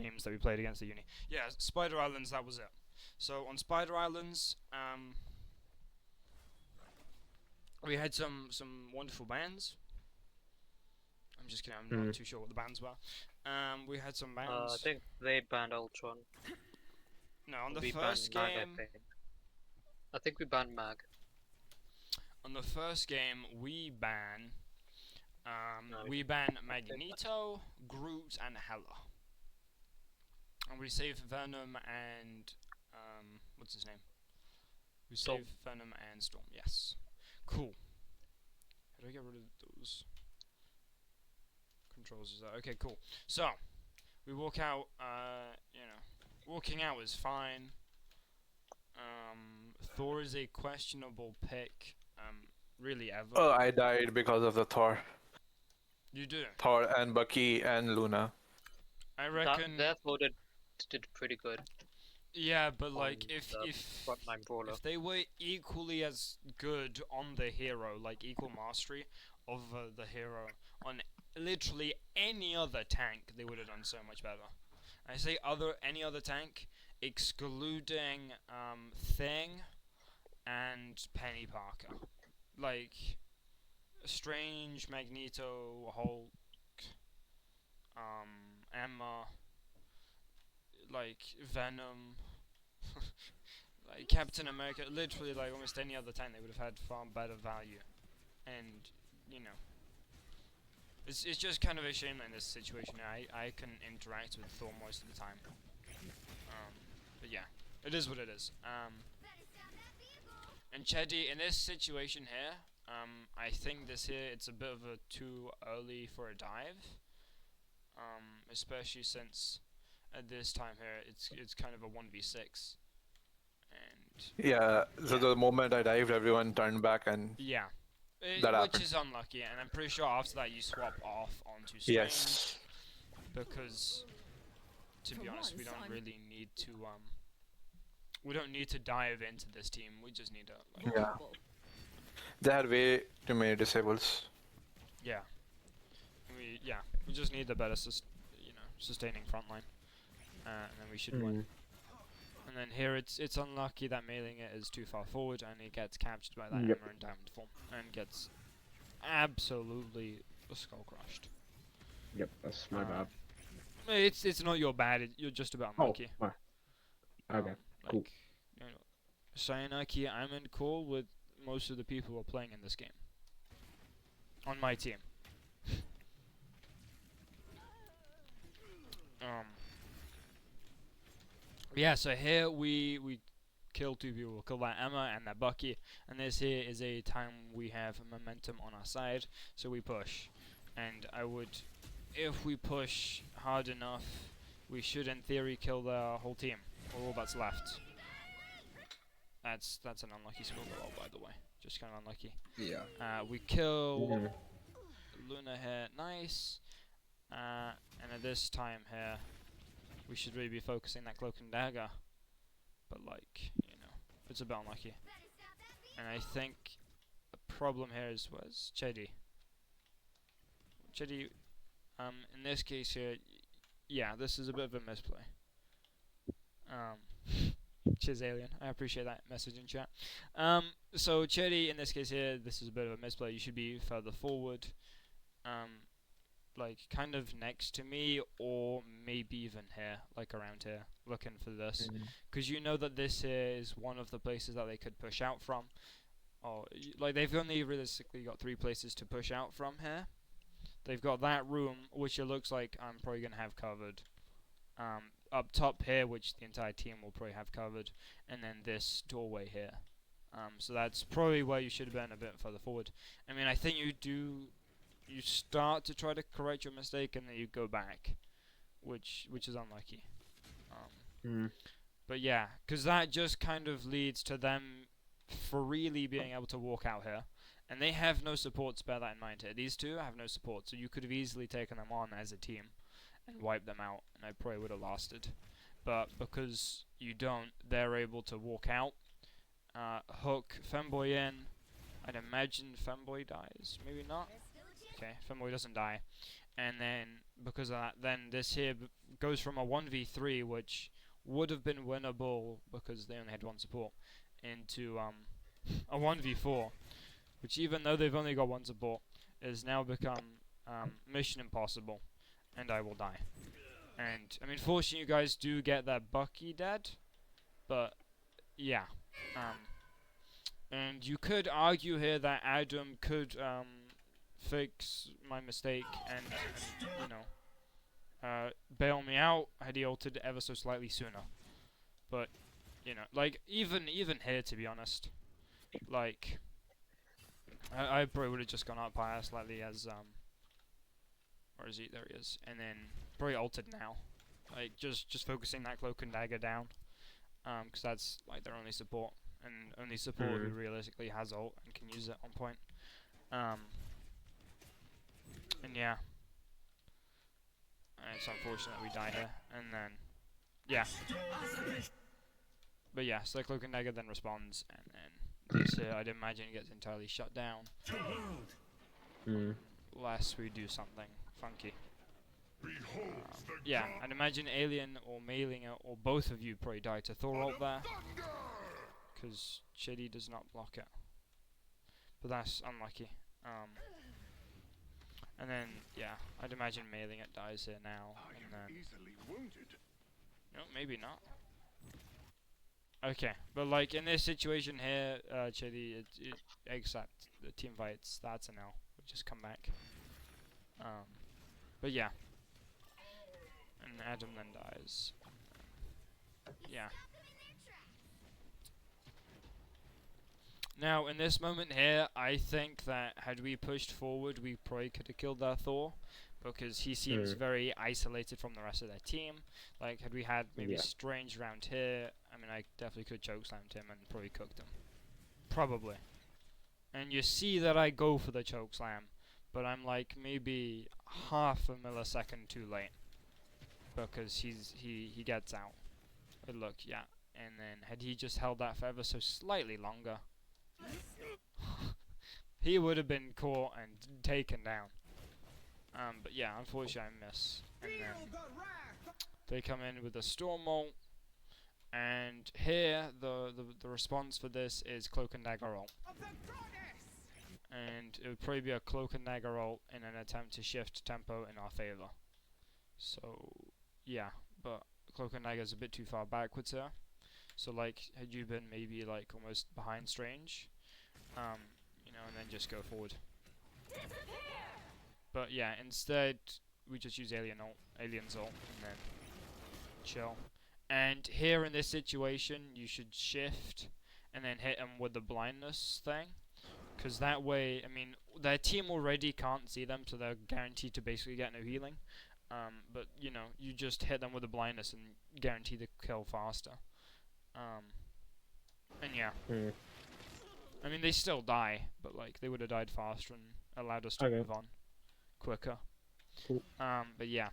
games that we played against the uni. Yeah, Spider Islands, that was it. So on Spider Islands, we had some wonderful bands. I'm just kidding. I'm not too sure what the bands were. We had some I bands. think they banned Ultron. No, on the We first banned Mag, I game. think. I think we banned Mag. On the first game, we ban. No, We ban Magneto, Groot, and Hela. And we save Venom and what's his name? We Storm. save Venom and Storm. Yes. Cool. How do I get rid of those controls? Is that okay? Cool. So we walk out. Walking out is fine. Thor is a questionable pick. Really ever. Oh, I died because of the Thor. You do. Thor and Bucky and Luna. I reckon. That Thor did pretty good. Yeah, but like on if the frontline brawler. if they were equally as good on the hero, like equal mastery of the hero on literally any other tank, they would have done so much better. I say any other tank, excluding Thing and Penny Parker, like Strange, Magneto, Hulk, Emma, like Venom. Like Captain America, literally like almost any other tank, they would have had far better value, and you know, it's just kind of a shame that in this situation I can interact with Thor most of the time. But yeah, it is what it is. And Cheddy, in this situation here, I think this here it's a bit of a too early for a dive, especially since at this time here it's kind of a 1v6. And Yeah, so the moment I dived, everyone turned back and yeah, that which happened. is unlucky, and I'm pretty sure after that you swap off onto Strange, Yes. because to be For honest, we once, don't I'm- really need to we don't need to dive into this team. We just need to like, Yeah. They had way too many disables. yeah, we just need the better sustaining front line, and then we should win. And then here it's unlucky that mailing it is too far forward, and it gets captured by that Yep. hammer in diamond form and gets absolutely skull crushed. Yep, that's my bad. It's not your bad. You're just about Oh, unlucky. my. Okay, cool. Like, you know, Sayanaki, I'm in call with most of the people who are playing in this game. On my team. Yeah, so here we kill two people. We'll kill that Emma and that Bucky, and this here is a time we have momentum on our side, so we push. And if we push hard enough, we should in theory kill the whole team, or all that's left. That's an unlucky skill roll, by the way. Just kind of unlucky. Yeah. We kill Luna here, nice. And at this time here, we should really be focusing that cloak and dagger. But like, it's a bit unlucky. And I think the problem here was Chedi. Chedi, in this case here, yeah, this is a bit of a misplay. Cheers, Alien. I appreciate that message in chat. So Chedi, in this case here, this is a bit of a misplay. You should be further forward, like kind of next to me, or maybe even here, like around here, looking for this, because you know that this here is one of the places that they could push out from. Or like they've only realistically got 3 places to push out from here. They've got that room, which it looks like I'm probably gonna have covered. Up top here, which the entire team will probably have covered, and then this doorway here. So that's probably where you should have been a bit further forward. I mean, I think you start to try to correct your mistake, and then you go back, which is unlucky. But yeah, because that just kind of leads to them freely being able to walk out here. And they have no support, bear that in mind here. These two have no support, so you could have easily taken them on as a team and wiped them out, and I probably would have lasted. But because you don't, they're able to walk out, hook Femboy in. I'd imagine Femboy dies, maybe not. Okay, Femboy doesn't die. And then because of that, then this here goes from a 1v3, which would have been winnable because they only had one support, into a 1v4, which even though they've only got one support, has now become mission impossible, and I will die. And I mean, fortunately, you guys do get that Bucky dead, but yeah. And you could argue here that Adam could fix my mistake and you know, bail me out had he ulted ever so slightly sooner. But you know, like even here, to be honest, like I probably would have just gone up higher slightly as where is he? There he is, and then probably ulted now, like just focusing that cloak and dagger down, because that's like their only support and only support who realistically has ult and can use it on point. And yeah. And it's unfortunate we die here. And then, yeah. But yeah, so Cloak and Dagger then responds, and then this here, I'd imagine, gets entirely shut down. Unless we do something funky. Yeah, I'd imagine Alien or Mailing or both of you probably die to Thor ult there. Because Chitty does not block it. But that's unlucky. And then, yeah, I'd imagine Mailing it dies here now, and then... No, maybe not. Okay, but like, in this situation here, Chitty, except the team fights, that's an L. We'll just come back. But yeah. And Adam then dies. Yeah. Now, in this moment here, I think that had we pushed forward, we probably could have killed that Thor, because he seems very isolated from the rest of their team. Like, had we had maybe Strange around here, I mean, I definitely could chokeslammed him and probably cooked him. Probably. And you see that I go for the chokeslam, but I'm like maybe half a millisecond too late, because he gets out. But look, yeah. And then, had he just held that for ever so slightly longer, he would have been caught and taken down. But yeah, unfortunately I miss. And then they come in with a Storm ult, and here the response for this is Cloak and Dagger ult. And it would probably be a Cloak and Dagger ult in an attempt to shift tempo in our favor. So yeah, but Cloak and Dagger is a bit too far backwards here. So like, had you been maybe like almost behind Strange, you know, and then just go forward. But yeah, instead we just use Alien's ult, and then chill. And here in this situation, you should shift and then hit him with the blindness thing, because that way, I mean, their team already can't see them, so they're guaranteed to basically get no healing. But you know, you just hit them with the blindness and guarantee the kill faster. And yeah. I mean, they still die, but like, they would have died faster and allowed us to move on quicker. But yeah.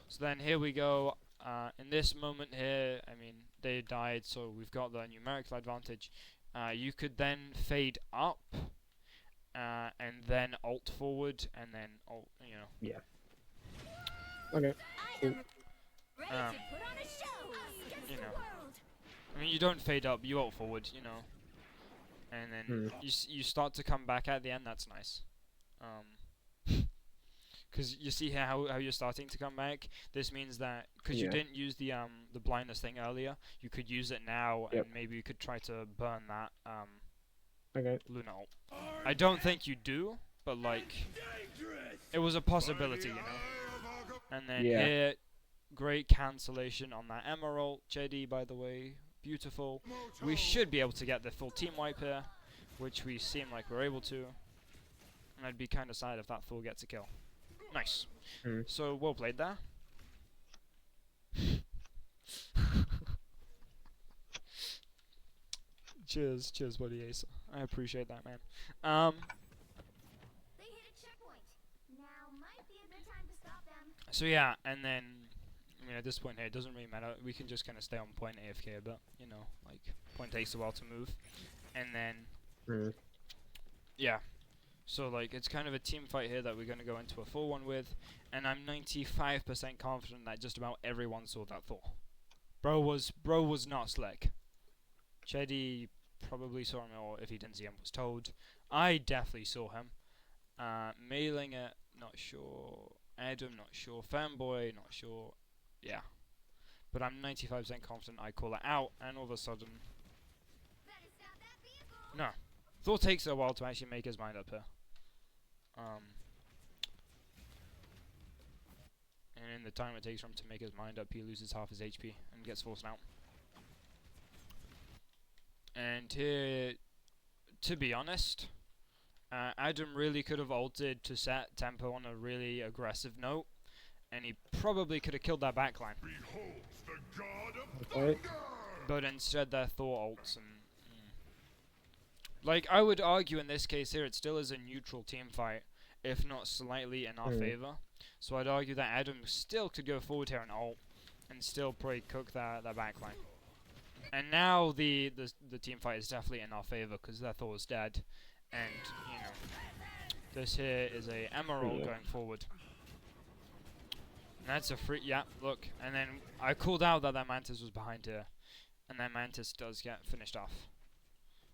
So then here we go. In this moment here, I mean, they died, so we've got the numerical advantage. You could then fade up, and then ult forward, and then ult, you know. Yeah. Okay. Cool. You know. I mean, you don't fade up, you ult forward, you know. And then you start to come back at the end, that's nice. Because you see here how you're starting to come back. This means that, because you didn't use the blindness thing earlier, you could use it now, and maybe you could try to burn that Luna ult. I don't think you do, but like, it was a possibility, you know. And then here, great cancellation on that Emerald. JD, by the way, beautiful. We should be able to get the full team wipe here, which we seem like we're able to. And I'd be kind of sad if that Thor gets a kill. Nice. So, well played there. Cheers, buddy Ace. I appreciate that, man. They hit a checkpoint. Now might be a good time to stop them. So yeah, and then, I mean, at this point here, it doesn't really matter. We can just kind of stay on point AFK a bit, you know, like, point takes a while to move. And then, yeah. So like it's kind of a team fight here that we're gonna go into a 4-1 with, and I'm 95% confident that just about everyone saw that Thor. Bro was not slick. Chedi probably saw him, or if he didn't see him, was told. I definitely saw him. Mailing it, not sure. Adam, not sure. Fanboy, not sure. Yeah. But I'm 95% confident I call it out, and all of a sudden... No. Thor takes a while to actually make his mind up here. And in the time it takes for him to make his mind up, he loses half his HP and gets forced out. And here, to be honest, Adam really could have altered to set tempo on a really aggressive note, and he probably could have killed that backline. Okay. But instead, their Thor ults and. Like, I would argue in this case here, it still is a neutral team fight, if not slightly in our favor. So I'd argue that Adam still could go forward here and ult, and still probably cook that backline. And now the team fight is definitely in our favor because their Thor is dead, and you know this here is a Emerald going forward. And that's a free look, and then I called out that Mantis was behind here, and that Mantis does get finished off.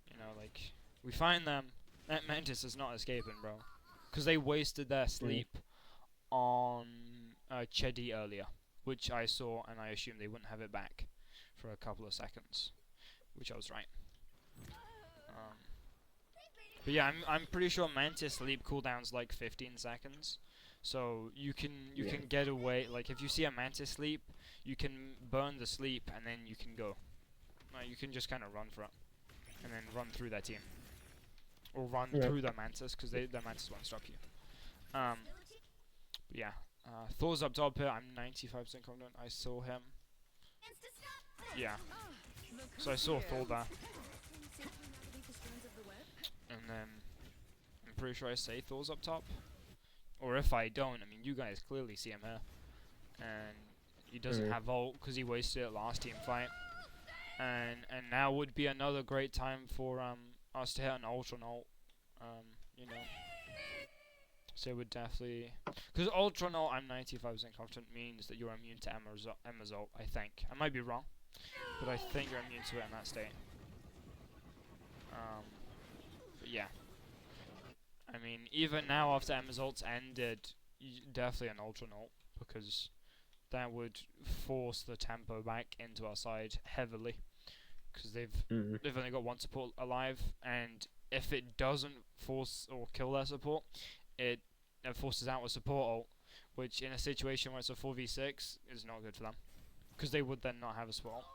You know, like we find them. That Mantis is not escaping, bro, because they wasted their sleep on Chedi earlier, which I saw, and I assumed they wouldn't have it back for a couple of seconds, which I was right. But yeah, I'm pretty sure Mantis sleep cooldown's like 15 seconds, so you can get away. Like if you see a Mantis sleep, you can burn the sleep and then you can go. You can just kind of run for it, and then run through their team, or run through their Mantis because their Mantis won't stop you. But yeah, Thor's up top here. I'm 95% confident I saw him. Yeah. So I saw Thor there. And then I'm pretty sure I say Thor's up top. Or if I don't, I mean you guys clearly see him here. And he doesn't have ult because he wasted it last team fight. And now would be another great time for us to hit an Ultra ult. You know. So it would definitely, because Ultra ult I'm 95% confident means that you're immune to Emma's ult, I think. I might be wrong, but I think you're immune to it in that state. But yeah. I mean, even now after Emma's ult's ended, definitely an Ultra ult, because that would force the tempo back into our side heavily, because they've only got one support alive, and if it doesn't force or kill their support, it forces out a support ult, which in a situation where it's a 4v6 is not good for them, because they would then not have a support ult.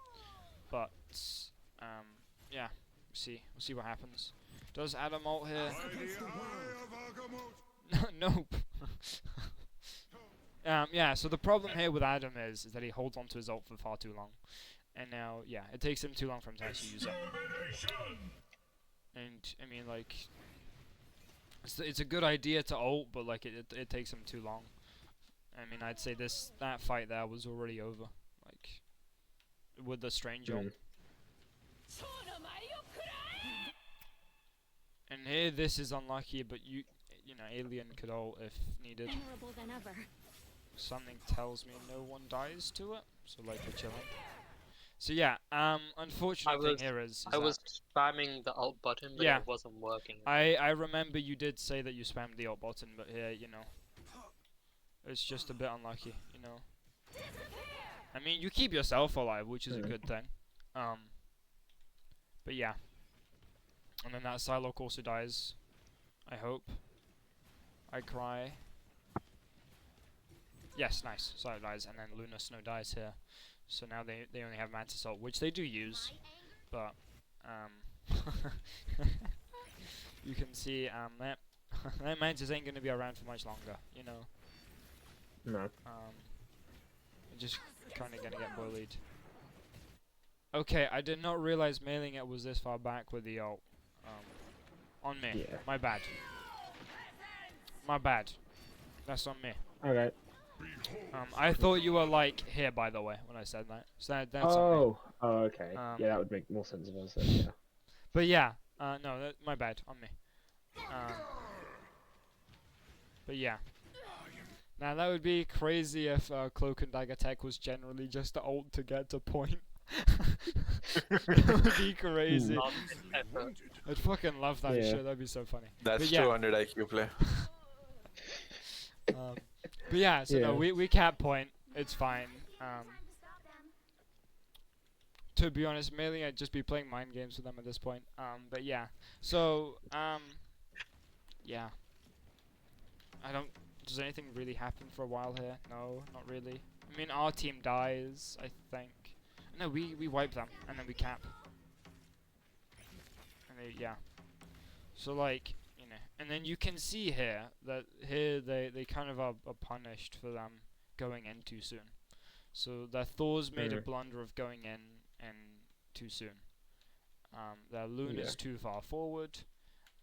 But yeah, we'll see what happens. Does Adam ult here? Nope. Yeah, so the problem here with Adam is that he holds onto his ult for far too long, and now it takes him too long for him to actually use it. And I mean, like, it's a good idea to ult, but like it takes him too long. I mean, I'd say that fight there was already over, like with the strange ult. And here this is unlucky, but you know Alien could ult if needed. Something tells me no one dies to it, so like we're chilling. So yeah, unfortunate thing here is I was spamming the alt button, but it wasn't working. I remember you did say that you spammed the alt button, but here, you know, it's just a bit unlucky, you know. I mean, you keep yourself alive, which is a good thing. But yeah. And then that Psylocke also dies, I hope. I cry. Yes, nice. Psylocke dies, and then Luna Snow dies here. So now they only have Mantis ult, which they do use, but you can see that Mantis ain't gonna be around for much longer, you know. No. Just kind of gonna get bullied. Okay, I did not realize mailing it was this far back with the ult. On me. Yeah. My bad. My bad. That's on me. Okay. I thought you were like here, by the way, when I said that. So that's on me. Oh, okay. Yeah, that would make more sense if I said, yeah. But yeah, no, my bad, on me. But yeah. Now that would be crazy if Cloak and Dagger Tech was generally just the ult to get to point. That would be crazy. Not effort. I'd fucking love that shit. That'd be so funny. That's But yeah. 200 IQ play. But yeah, so no, we cap point. It's fine. To be honest, mainly I'd just be playing mind games with them at this point. But yeah. So yeah. I don't. Does anything really happen for a while here? No, not really. I mean, our team dies, I think. No, we wipe them, and then we cap. And they, yeah. So, like, you know. And then you can see here, that here they kind of are punished for them going in too soon. So, their Thor's made a blunder of going in too soon. Their Luna's too far forward.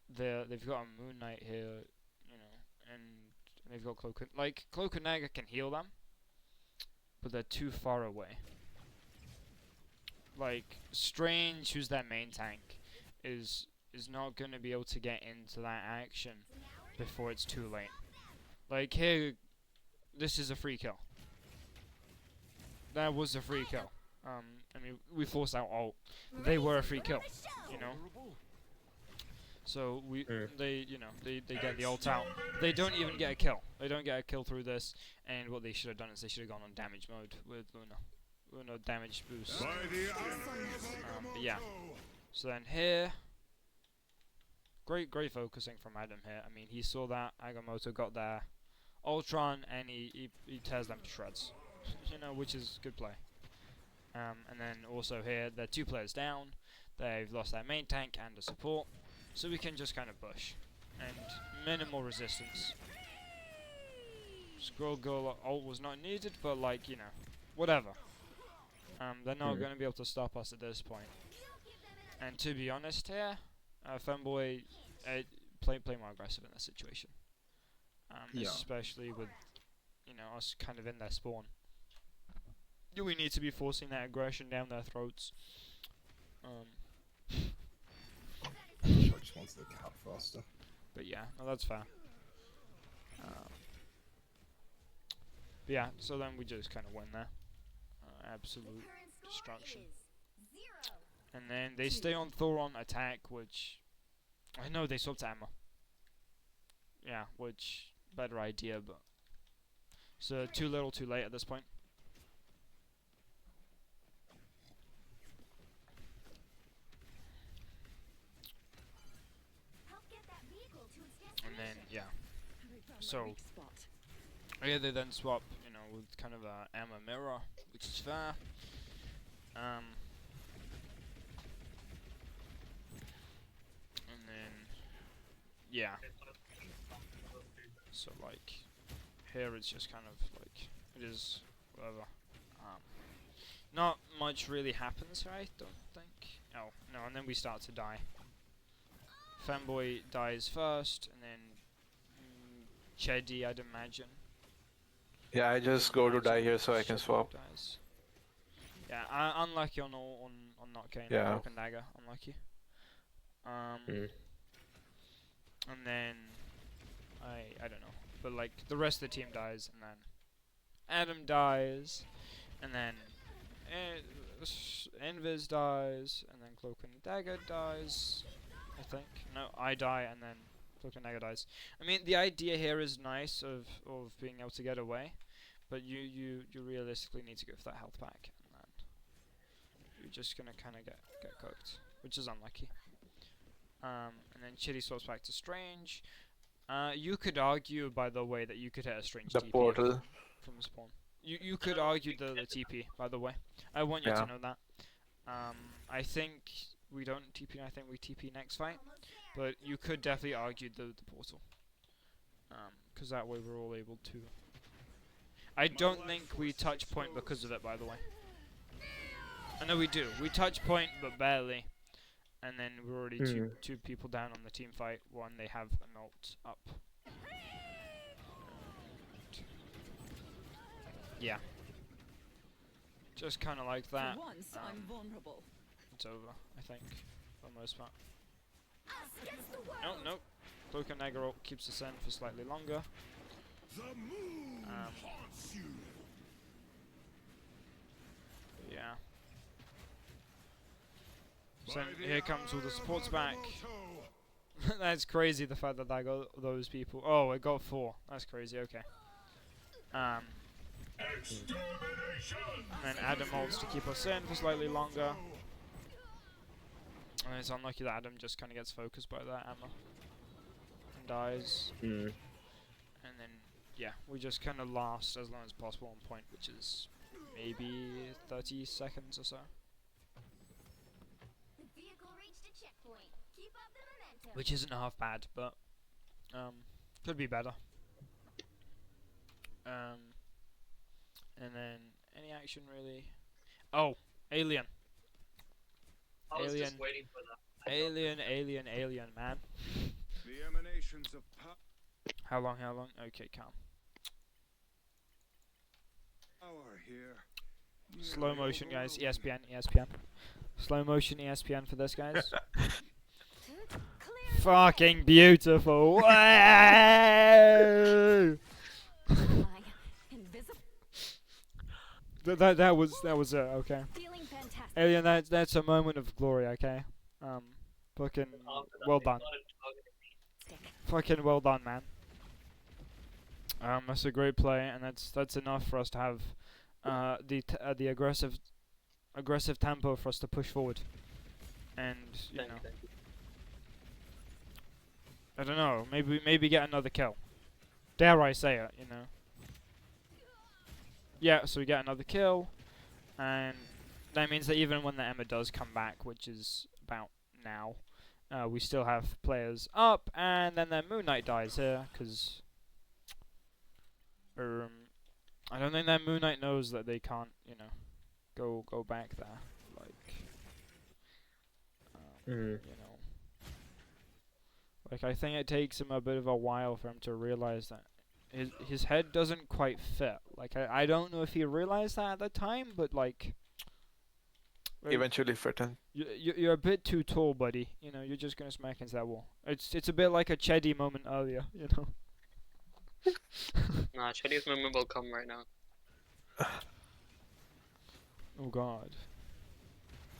They've got a Moon Knight here, you know, and they've got Cloak and Dagger can heal them, but they're too far away. Like Strange, who's their main tank, is not gonna be able to get into that action before it's too late. Like here, this is a free kill. That was a free kill. I mean, we forced out ult. They were a free kill, you know. So they get the ult out. They don't even get a kill. They don't get a kill through this. And what they should have done is they should have gone on damage mode with Luna damage boost. But yeah. So then here, great focusing from Adam here. I mean, he saw that Agamotto got there, Ultron, and he tears them to shreds. You know, which is good play. And then also here, they're 2 players down. They've lost their main tank and a support. So we can just kind of push. And minimal resistance. Scroll Girl ult was not needed, but like, you know, whatever. They're not going to be able to stop us at this point. And to be honest here, Femboy, play more aggressive in this situation. Especially with, you know, us kind of in their spawn. We need to be forcing that aggression down their throats. I just wanted to cap faster. But yeah, no, that's fair. But yeah, so then we just kind of win there. Absolute destruction. And then they stay on Thor on attack, which I know they swapped to ammo. Yeah, which better idea, but so too little, too late at this point. And then yeah, so yeah, they then swap, you know, with kind of a ammo mirror, which is fair. And then yeah, so like here it's just kind of like it is whatever. Not much really happens, right? Don't think. Oh no, and then we start to die. Femboy dies first, and then Cheddy, I'd imagine. Yeah, I just go to die here so I can swap. Dies. Yeah, unlucky on not getting Cloak and Dagger. Unlucky. And then I don't know, but like the rest of the team dies, and then Adam dies, and then Invis dies, and then Cloak and Dagger dies. I think. No, I die, and then Cloak and Dagger dies. I mean, the idea here is nice of being able to get away, but you realistically need to go for that health pack, and then you're just gonna kind of get cooked, which is unlucky. And then Chitty swaps back to Strange. You could argue, by the way, that you could hit a Strange The TP portal. from spawn. You could argue the TP, by the way. I want you to know that. I think we don't TP, I think we TP next fight. But you could definitely argue the portal. Because that way we're all able to... I don't think we touch point because of it, by the way. I know we do. We touch point, but barely. And then we're already two people down on the team fight. One, they have an ult up. Yeah. Just kind of like that. I'm vulnerable. It's over, I think, for the most part. Oh, no. Cloak and Dagger ult keeps us in for slightly longer. Yeah. So here comes all the supports back. That's crazy, the fact that I got those people. Oh, I got 4. That's crazy, okay. And then Adam holds to keep us in for slightly longer. And it's unlucky that Adam just kind of gets focused by that ammo. And dies. And then, yeah, we just kind of last as long as possible on point, which is maybe 30 seconds or so. The vehicle reached a checkpoint. Keep up the momentum. Which isn't half bad, but could be better. And then any action really? Oh, alien. I was just waiting for that. Alien, man. The emanations of power How long? Okay, calm. here. Slow motion, guys. ESPN. Slow motion ESPN for this, guys. Fucking beautiful. Wow! that was okay. Alien, that's a moment of glory, okay. Fucking well done. Fucking well done, man. That's a great play, and that's enough for us to have the aggressive tempo for us to push forward. And you know, I don't know, maybe get another kill. Dare I say it, you know. Yeah, so we get another kill, and that means that even when the Emma does come back, which is about now, we still have players up, and then Moon Knight dies here, because I don't think that Moon Knight knows that they can't, you know, go back there, like, you know, like I think it takes him a bit of a while for him to realize that his head doesn't quite fit. Like I don't know if he realized that at the time, but like eventually fit in. You're a bit too tall, buddy. You know, you're just gonna smack into that wall. It's a bit like a Cheddy moment earlier, you know. Nah, Cheddy's moment will come right now. Oh god.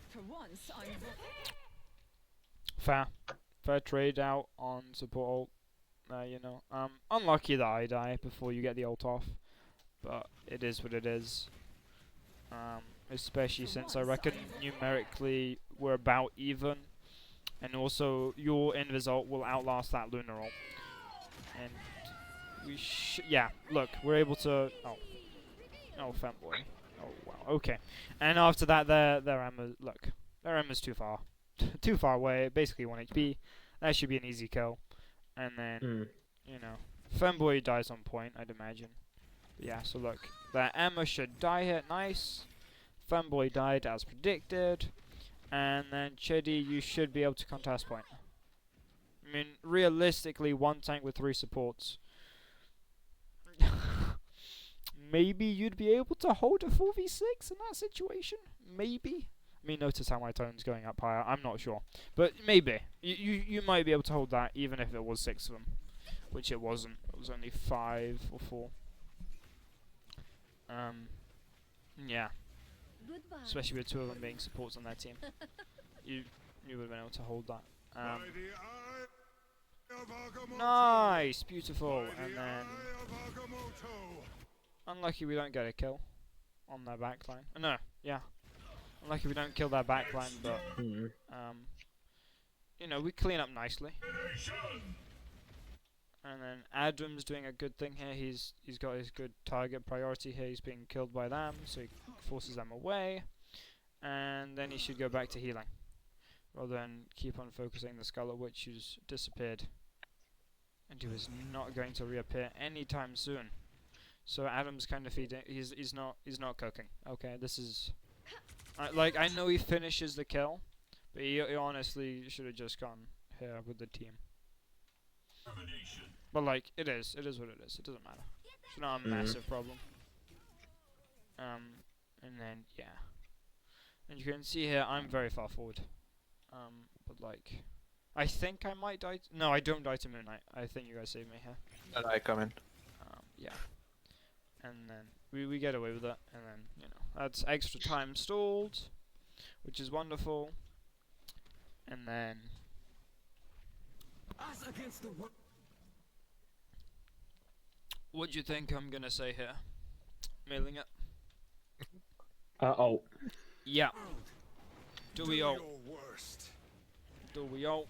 For once, I'm Fair trade out on support ult. You know, unlucky that I die before you get the ult off, but it is what it is. Especially since I reckon numerically we're about even, and also your invis ult will outlast that lunar ult. And we yeah, look, we're able to. Oh, fanboy. Oh wow. Okay. And after that, their ammo. Look, their ammo's too far, too far away. Basically 1 HP. That should be an easy kill. And then, you know, Femboy dies on point, I'd imagine. But yeah, so look, that Emma should die here, nice. Femboy died as predicted. And then Cheddy, you should be able to contest point. I mean, realistically, 1 tank with 3 supports. Maybe you'd be able to hold a 4v6 in that situation? Maybe. I mean, notice how my tone's going up higher. I'm not sure, but maybe you might be able to hold that even if it was 6 of them, which it wasn't. It was only 5 or 4. Yeah. Goodbye. Especially with 2 of them being supports on their team, you would have been able to hold that. Nice, beautiful, and then unlucky we don't get a kill on their backline. No, yeah. Unlucky we don't kill their backline, but you know, we clean up nicely. And then Adam's doing a good thing here. He's got his good target priority here. He's being killed by them, so he forces them away. And then he should go back to healing, rather than keep on focusing the Scarlet Witch, who's disappeared, and who is not going to reappear anytime soon. So Adam's kind of feeding. He's not cooking. Okay, this is. Like, I know he finishes the kill, but he honestly should have just gone here with the team. But like, it is what it is. It doesn't matter. It's not a massive problem. And then yeah, and you can see here I'm very far forward. But like, I think I might die. No, I don't die to Moon Knight. I think you guys saved me here. And I come in. yeah. And then we get away with it, and then, you know, that's extra time stalled, which is wonderful. And then what do you think I'm gonna say here? Mailing it? Oh. Yeah. Do we all? Your worst. Do we all?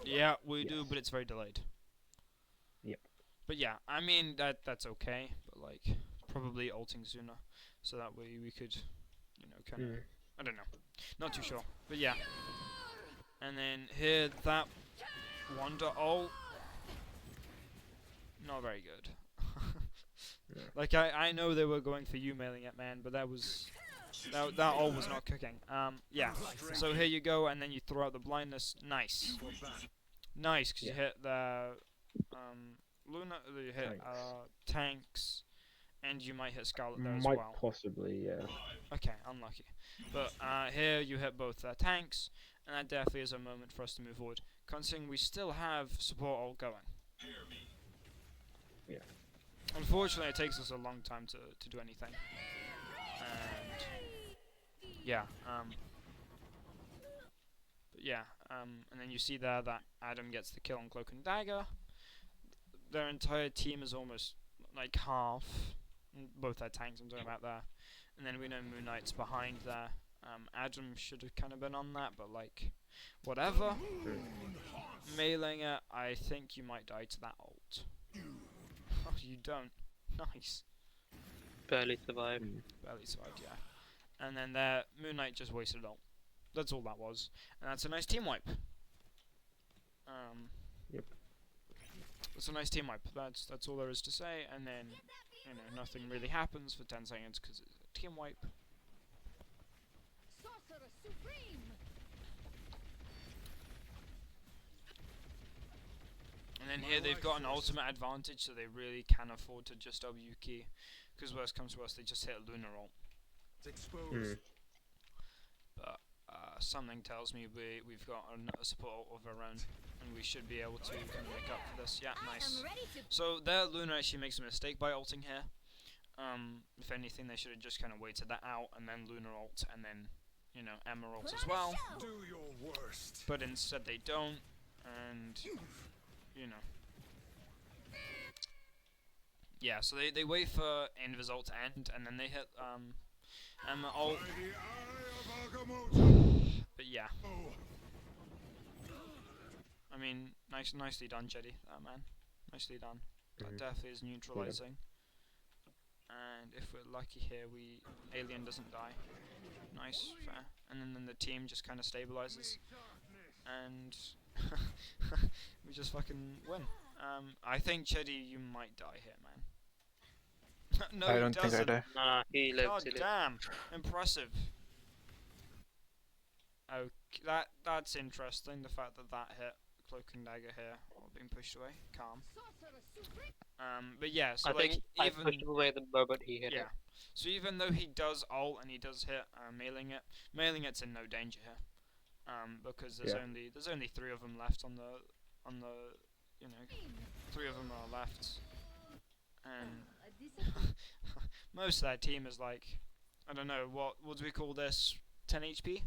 Yeah, we do, but it's very delayed. Yep. But yeah, I mean that's okay, but like probably ulting sooner, so that way we could, you know, kind of I don't know, not too sure, but yeah. And then here that Wonder ult, not very good. Like I know they were going for you mailing it, man, but that ult was not cooking. Yeah. So here you go, and then you throw out the blindness. Nice. Nice, because you hit the Luna, you hit tanks, and you might hit Scarlet there as Might well. possibly, yeah. Okay, unlucky. But here you hit both tanks, and that definitely is a moment for us to move forward, considering we still have support ult going. Yeah. Unfortunately, it takes us a long time to do anything. And yeah, but yeah, and then you see there that Adam gets the kill on Cloak and Dagger. Their entire team is almost like half, both their tanks I'm talking about there. And then we know Moon Knight's behind there. Adam should have kind of been on that, but like, whatever. Mailing it, I think you might die to that ult. Oh, you don't. Nice. Barely survived. Barely survived, yeah. And then there, Moon Knight just wasted ult. That's all that was. And that's a nice team wipe. Yep. That's a nice team wipe. That's all there is to say. And then, you know, nothing really happens for 10 seconds because it's a team wipe. Sorcerer Supreme! And then here they've got an ultimate advantage, so they really can afford to just W key. Because worst comes to worst, they just hit a Lunar ult. It's exposed. But something tells me we've got a support ult of our own, and we should be able to kind of make up for this. Yeah, nice. So their Lunar actually makes a mistake by ulting here. If anything, they should have just kind of waited that out, and then Lunar ult, and then, you know, Emma ult as well. Do your worst. But instead they don't, and you know. Yeah, so they wait for Invis ult to end, and then they hit Emma ult. By the eye of Agamotto. But yeah. I mean, nicely done, Jetty, man. Nicely done. That definitely is neutralizing. And if we're lucky here, Alien doesn't die. Nice, fair. And then the team just kind of stabilizes. And we just fucking win. I think Cheddy, you might die here, man. No, I don't he think I doesn't. die. Nah, he lived. God damn, impressive. Okay, that's interesting. The fact that hit Cloak and Dagger here, while being pushed away, calm. But yeah, so I like think I even pushed him away the moment he hit it. yeah, so even though he does ult and he does hit mailing it's in no danger here. Because there's only 3 of them left on the you know, 3 of them are left, and most of that team is like, I don't know, what do we call this? 10 HP,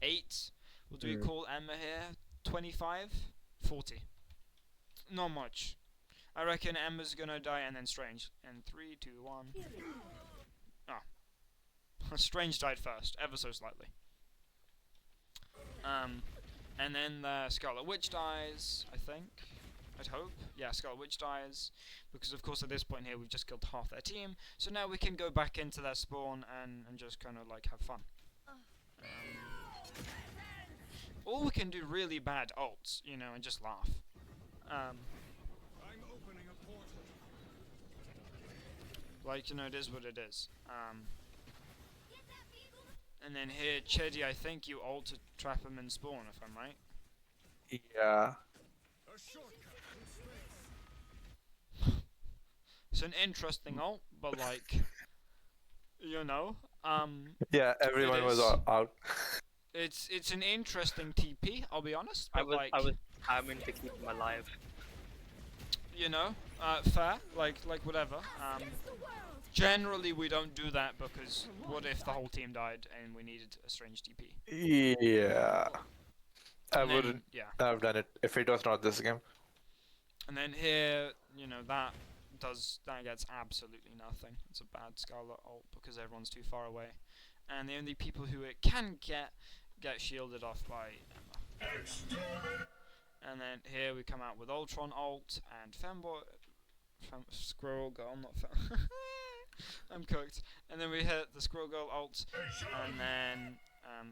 8. What do we call Emma here? 25, 40. Not much. I reckon Emma's gonna die and then Strange. And 3, 2, 1. Oh, Strange died first, ever so slightly. And then the Scarlet Witch dies, I think. I'd hope. Yeah, Scarlet Witch dies. Because of course at this point here we've just killed half their team. So now we can go back into their spawn and just kind of like have fun. Or we can do really bad ults, you know, and just laugh. I'm opening a portal. Like, you know, it is what it is. And then here, Cheddy, I think you ult to trap him in spawn, if I'm right. Yeah. A shortcut in space. It's an interesting ult, but like, you know, Yeah, everyone was is. out. it's an interesting TP. I'll be honest. I But was like, I was aiming to keep him alive. you know, fair, like whatever. Generally we don't do that because what if the whole team died and we needed a strange DP? Yeah. I And then, wouldn't yeah. have done it if it was not this game. And then here, you know, that gets absolutely nothing. It's a bad Scarlet ult because everyone's too far away, and the only people who it can get shielded off by Emma. And then here we come out with Ultron ult and Squirrel Girl, not Fem. I'm cooked. And then we hit the Squirrel Girl ult, and then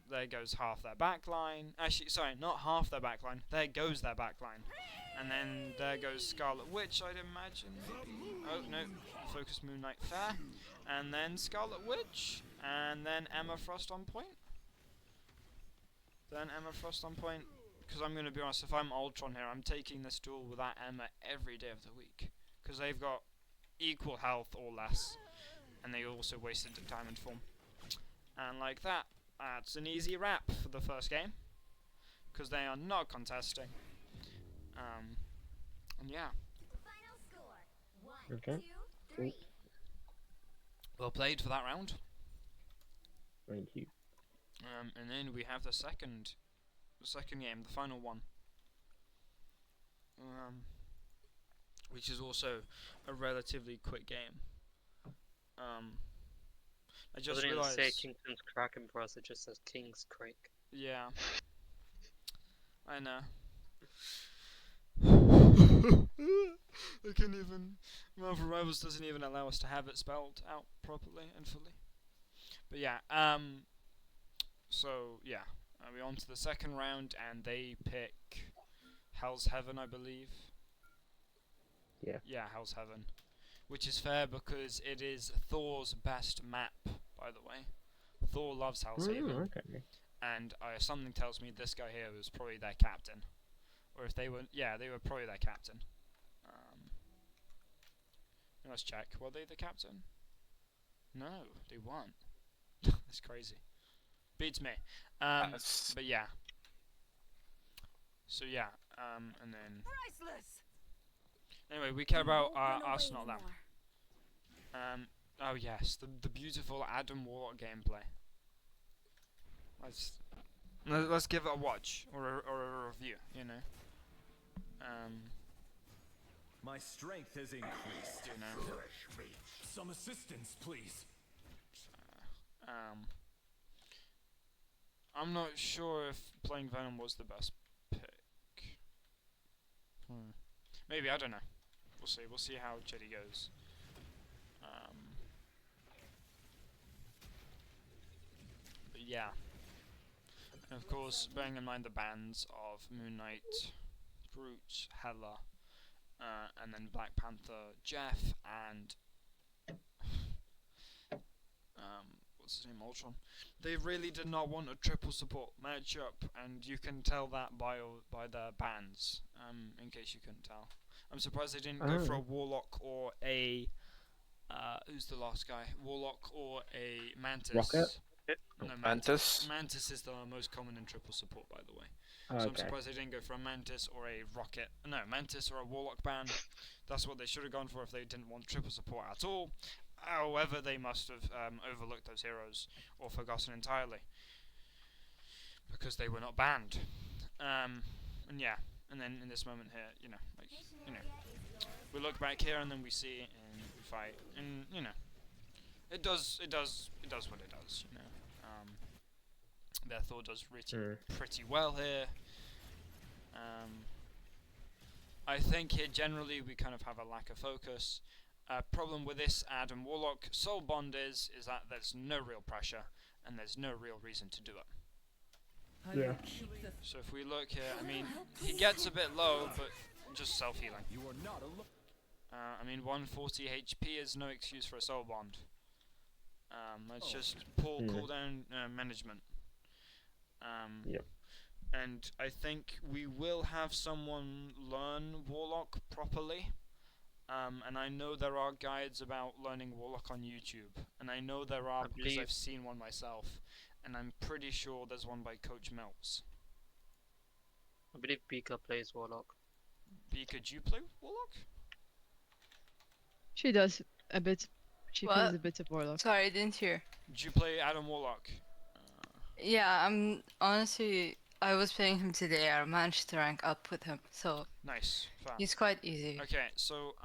there goes half their backline. Actually, sorry, not half their backline. There goes their backline. And then there goes Scarlet Witch, I'd imagine. Maybe. Oh, no. Focus Moon Knight fair. And then Scarlet Witch. And then Emma Frost on point. Then Emma Frost on point. Because I'm going to be honest, if I'm Ultron here, I'm taking this duel with that Emma every day of the week. Because they've got equal health or less. And they also wasted the diamond form. And like that, that's an easy wrap for the first game. Because they are not contesting. And yeah. Final score. 1, Okay. 2, 3. Well played for that round. Thank you. And then we have the second game, the final one. Which is also a relatively quick game. I just Doesn't even realised. say Kingston's Kraken for us, it just says King's Crake. Yeah. I know. I can't even. Marvel Rivals doesn't even allow us to have it spelled out properly and fully. But yeah. So yeah, we're on to the second round, and they pick Hell's Heaven, I believe. Yeah. Yeah, Hell's Heaven, which is fair because it is Thor's best map, by the way. Thor loves Hell's Haven. Okay. And something tells me this guy here was probably their captain, or if they were, yeah, they were probably their captain. Let's check. Were they the captain? No, they weren't. That's crazy. Beats me. But yeah. So yeah. And then. Priceless. Anyway, we care about Run us, away not them. anymore. Oh yes, the beautiful Adam Warlock gameplay. Let's give it a watch or a review, you know. My strength has increased. You know. Some assistance, please. I'm not sure if playing Venom was the best pick. Maybe, I don't know. We'll see. We'll see how Jetty goes. But yeah. And of course, bearing in mind the bans of Moon Knight, Groot, Hela, and then Black Panther, Jeff, and what's his name, Ultron. They really did not want a triple support matchup, and you can tell that by their bans. In case you couldn't tell, I'm surprised they didn't go for a Warlock or a who's the last guy? Warlock or a Mantis. Rocket? No, Mantis? Mantis is the most common in triple support, by the way. Okay. So I'm surprised they didn't go for a Mantis or a Rocket. No, Mantis or a Warlock ban. That's what they should have gone for if they didn't want triple support at all. However, they must have overlooked those heroes or forgotten entirely because they were not banned. And yeah, and then in this moment here, you know, we look back here and then we see and we fight, and you know, it does what it does, you know. Their Thor does pretty well here. I think here generally we kind of have a lack of focus. Problem with this Adam Warlock Soul Bond is that there's no real pressure and there's no real reason to do it. Yeah. So if we look here, I mean, he gets a bit low, but just self-healing. You are not alone. I mean, 140 HP is no excuse for a Soul Bond. It's just poor cooldown management. Yep. And I think we will have someone learn Warlock properly. And I know there are guides about learning Warlock on YouTube. And I know there are because I've seen one myself. And I'm pretty sure there's one by Coach Meltz. I believe Pika plays Warlock. Could you play Warlock? She does a bit. She What? plays a bit of Warlock. Sorry, I didn't hear. Did you play Adam Warlock? Yeah, I'm honestly. I was playing him today. I managed to rank up with him, so Nice. Fair. he's quite easy. Okay, so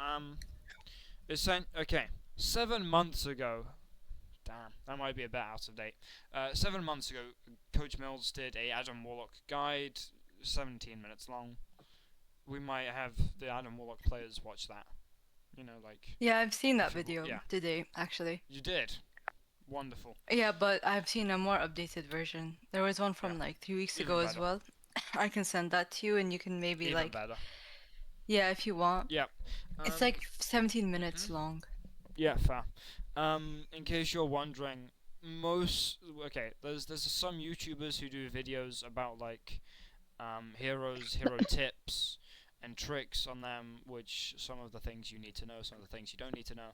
okay, 7 months ago. Damn, that might be a bit out of date. 7 months ago, Coach Mills did a Adam Warlock guide, 17 minutes long. We might have the Adam Warlock players watch that. You know, like. Yeah, I've seen that if you- video yeah. today, actually. You did. Wonderful. Yeah, but I've seen a more updated version. There was one from like 3 weeks Even ago as better. well. I can send that to you, and you can maybe Even like. better. Yeah, if you want. Yeah. It's like 17 minutes long. Yeah, fair. In case you're wondering, there's some YouTubers who do videos about like hero tips and tricks on them, which some of the things you need to know, some of the things you don't need to know.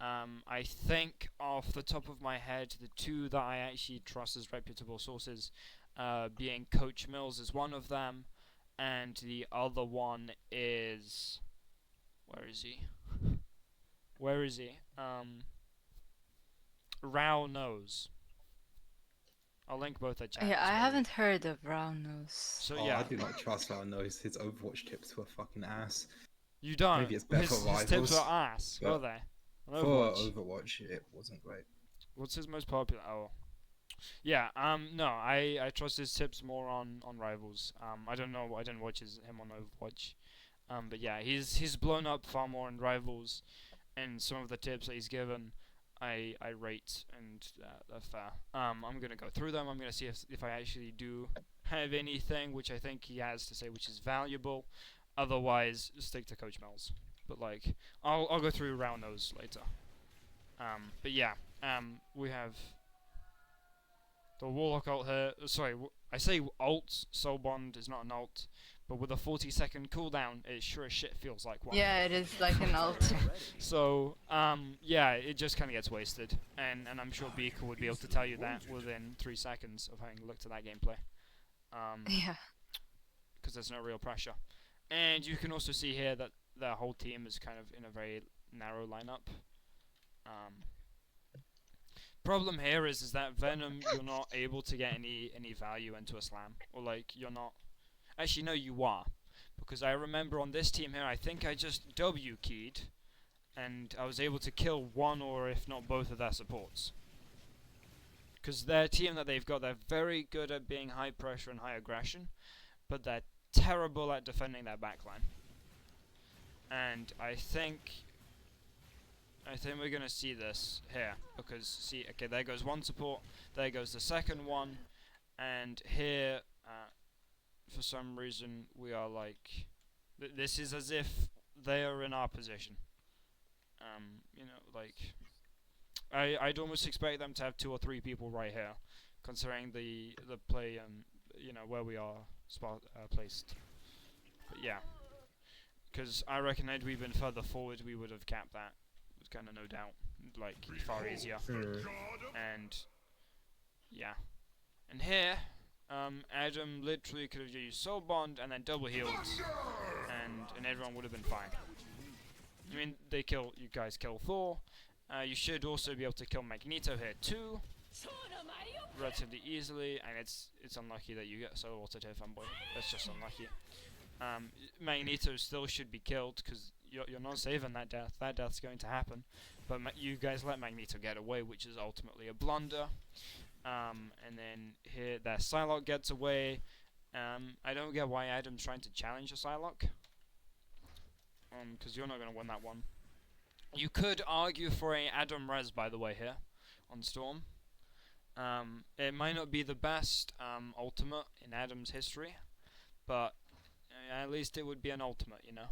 I think off the top of my head, the two that I actually trust as reputable sources, being Coach Mills is one of them, and the other one is, where is he? Where is he? Rao Knows. I'll link both their channels. Yeah, I maybe. haven't heard of Brown Nose. So Oh, yeah, I do not trust Lau knows his Overwatch tips were fucking ass. you don't. Maybe it's better for his tips rivals, were ass, but were they? On For Overwatch. Overwatch, it wasn't great. What's his most popular? Oh, yeah. No, I trust his tips more on Rivals. I don't know. I didn't watch him on Overwatch. But yeah, he's blown up far more in Rivals, and some of the tips that he's given, I rate, and they're fair. I'm gonna go through them. I'm gonna see if I actually do have anything which I think he has to say which is valuable. Otherwise, stick to Coach Mills. But like, I'll go through around those later. But yeah, we have the Warlock ult here. Sorry, I say ult. Soul Bond is not an ult, but with a 40-second cooldown, it sure as shit feels like one. Yeah, it is like an ult. So, yeah, it just kind of gets wasted, and I'm sure Beaker would be able to tell you that within 3 seconds of having looked at that gameplay. Yeah. Because there's no real pressure. And you can also see here that the whole team is kind of in a very narrow lineup. Problem here is that Venom, you're not able to get any value into a slam, or like you're not. Actually, no, you are, because I remember on this team here, I think I just W keyed, and I was able to kill one or if not both of their supports. Because their team that they've got, they're very good at being high pressure and high aggression, but they're terrible at defending their backline. And I think we're gonna see this here, because see, okay, there goes one support, there goes the second one, and here, for some reason, we are like, this is as if they are in our position. You know, like, I'd almost expect them to have 2 or 3 people right here, considering the play and you know where we are placed. But yeah, because I reckon had we been further forward, we would have capped that. With kind of no doubt, like far easier. And yeah, and here, Adam literally could have used Soul Bond and then double healed, and everyone would have been fine. I mean, you guys kill Thor. You should also be able to kill Magneto here too, relatively easily, and it's unlucky that you get so altered here, fanboy. That's just unlucky. Magneto still should be killed because you're not saving that death. That death's going to happen, but you guys let Magneto get away, which is ultimately a blunder. And then here, their Psylocke gets away. I don't get why Adam's trying to challenge a Psylocke. Because you're not going to win that one. You could argue for a Adam Res, by the way, here on Storm. It might not be the best ultimate in Adam's history, but at least it would be an ultimate, you know.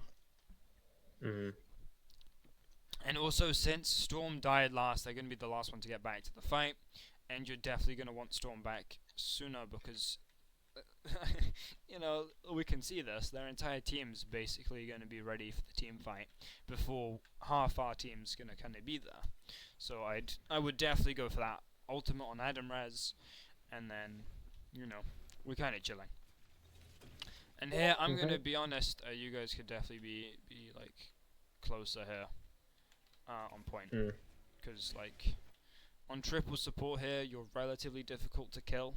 And also, since Storm died last, they're going to be the last one to get back to the fight, and you're definitely going to want Storm back sooner because, you know, we can see this. Their entire team's basically going to be ready for the team fight before half our team's going to kind of be there. So I would definitely go for that ultimate on Adam Res, and then, you know, we're kind of chilling. And here, I'm going to be honest, you guys could definitely be like, closer here. on point. Mm. Because, like, on triple support here, you're relatively difficult to kill.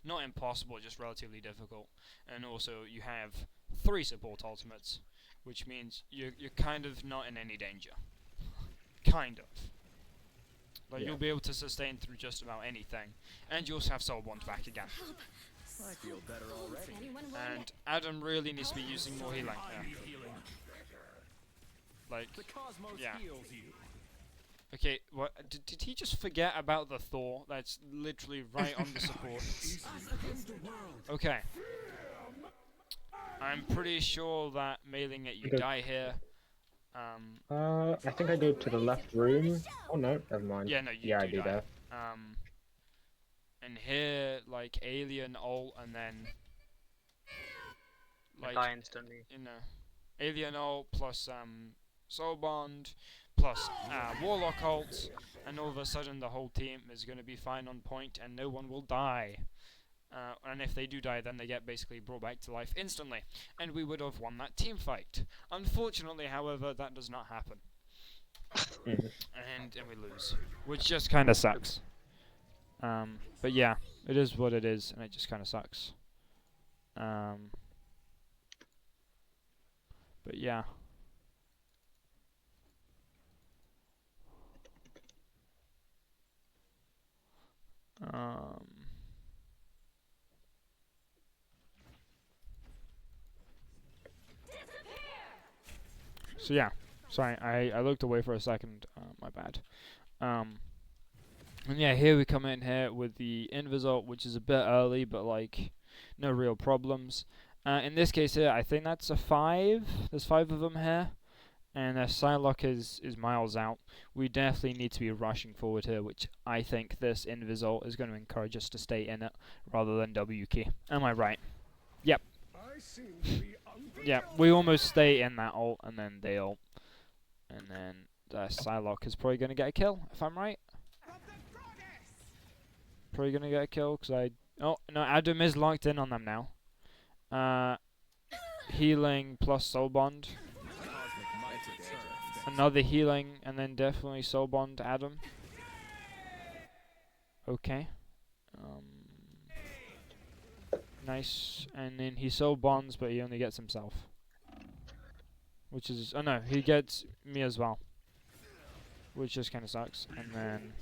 Not impossible, just relatively difficult. And also, you have 3 support ultimates, which means you're kind of not in any danger. Kind of. Like, Yeah. you'll be able to sustain through just about anything. And you also have Soul Bond back again. I feel better already. And Adam really needs to be using more healing I here. need healing. Like, The cosmos yeah. heals you. Okay, what did he just forget about the Thor? That's literally right on the support. Okay. I'm pretty sure that mailing it, you Okay. die here. I think I go to the left room. Oh no, never mind. Yeah, no, you Yeah, I do do die. that. And here, like, alien ult, and then, I like, die instantly. you know, alien ult plus soul bond plus warlock ult, and all of a sudden the whole team is going to be fine on point, and no one will die. And if they do die, then they get basically brought back to life instantly, and we would have won that team fight. Unfortunately, however, that does not happen, and we lose, which just kind of sucks. But yeah, it is what it is, and it just kind of sucks. But yeah. So yeah, sorry, I looked away for a second. My bad. And yeah, here we come in here with the Invisult, which is a bit early, but like no real problems. In this case here, I think that's a 5. There's 5 of them here, and their Psylocke is miles out. We definitely need to be rushing forward here, which I think this Invisult is going to encourage us to stay in it rather than W key. Am I right? Yep. Yeah, we almost stay in that ult, and then they ult. And then the Psylocke is probably going to get a kill, if I'm right. Probably going to get a kill, because I... Oh, no, Adam is locked in on them now. Healing plus Soul Bond. Another healing, and then definitely Soul Bond Adam. Okay. Nice. And then he Soul Bonds, but he only gets himself. Which is... Oh no, he gets me as well. Which just kind of sucks. And then...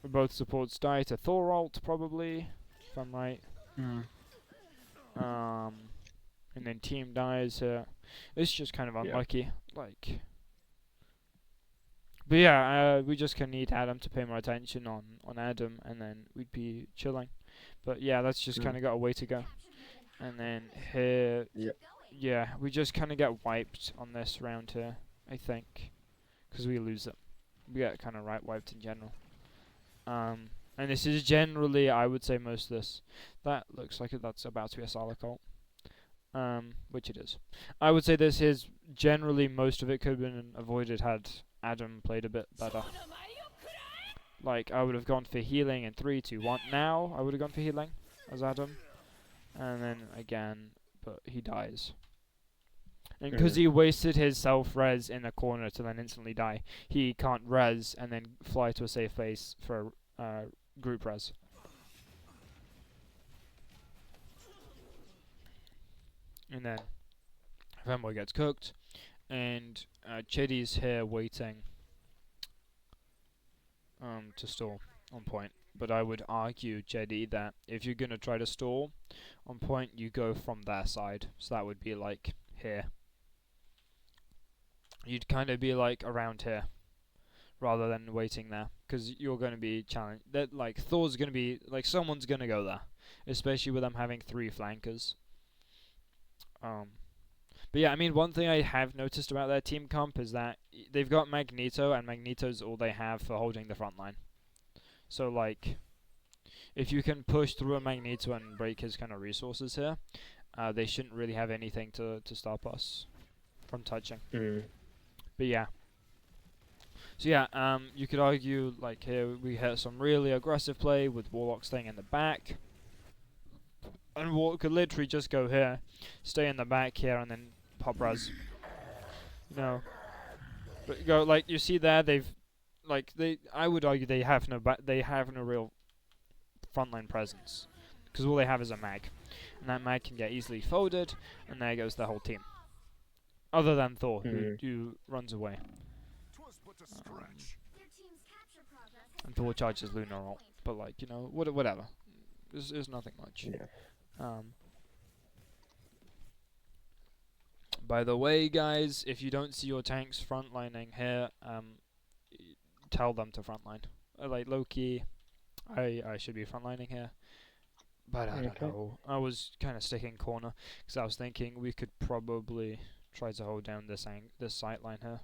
both supports die to Thor ult, probably. If I'm right. And then team dies here. It's just kind of unlucky. Like... But yeah, we just can need Adam to pay more attention on Adam, and then we'd be chilling. But yeah, that's just kind of got a way to go. And then here, yeah, we just kind of get wiped on this round here, I think, because we lose it. We get kind of wiped in general. And this is generally, I would say, most of this. That looks like that's about to be a Psylocke ult. Which it is. I would say this is generally most of it could have been avoided had Adam played a bit better. Like, I would have gone for healing in 3, 2, 1. Now, I would have gone for healing as Adam. And then again, but he dies. And because he wasted his self-res in a corner to then instantly die, he can't res and then fly to a safe place for group res. And then Femboy gets cooked, and Chiddy's here waiting to stall on point. But I would argue, Chiddy, that if you're going to try to stall on point, you go from their side. So that would be like here. You'd kind of be like around here, rather than waiting there, because you're going to be challenged. That like Thor's going to be like someone's going to go there, especially with them having 3 flankers. But yeah, I mean, one thing I have noticed about their team comp is that they've got Magneto, and Magneto's all they have for holding the front line. So, like, if you can push through a Magneto and break his kind of resources here, they shouldn't really have anything to stop us from touching. But yeah. So yeah, you could argue, like, here we had some really aggressive play with Warlock staying in the back. And Warlock could literally just go here, stay in the back here, and then pop res. You know, But go like you see there, I would argue they have no real frontline presence, because all they have is a mag, and that mag can get easily folded, and there goes the whole team. Other than Thor, who runs away. And Thor charges Lunar ult, but like, you know, whatever. There's nothing much. Yeah. By the way, guys, if you don't see your tanks frontlining here, tell them to frontline. Like Loki, I should be frontlining here, but I don't know. I was kind of sticking corner because I was thinking we could probably try to hold down this sight line here,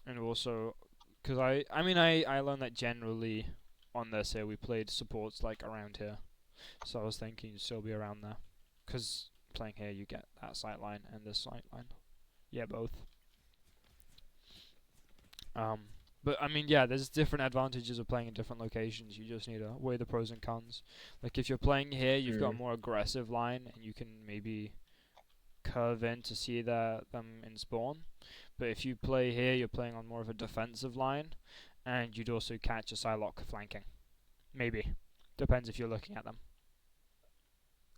and also because I mean I learned that generally on this here we played supports like around here, so I was thinking you'd still be around there, because playing here you get that sight line and this sight line, yeah, both. But I mean, yeah, there's different advantages of playing in different locations. You just need to weigh the pros and cons. Like if you're playing here, you've got a more aggressive line, and you can maybe curve in to see them in spawn. But if you play here, you're playing on more of a defensive line, and you'd also catch a Psylocke flanking. Maybe. Depends if you're looking at them.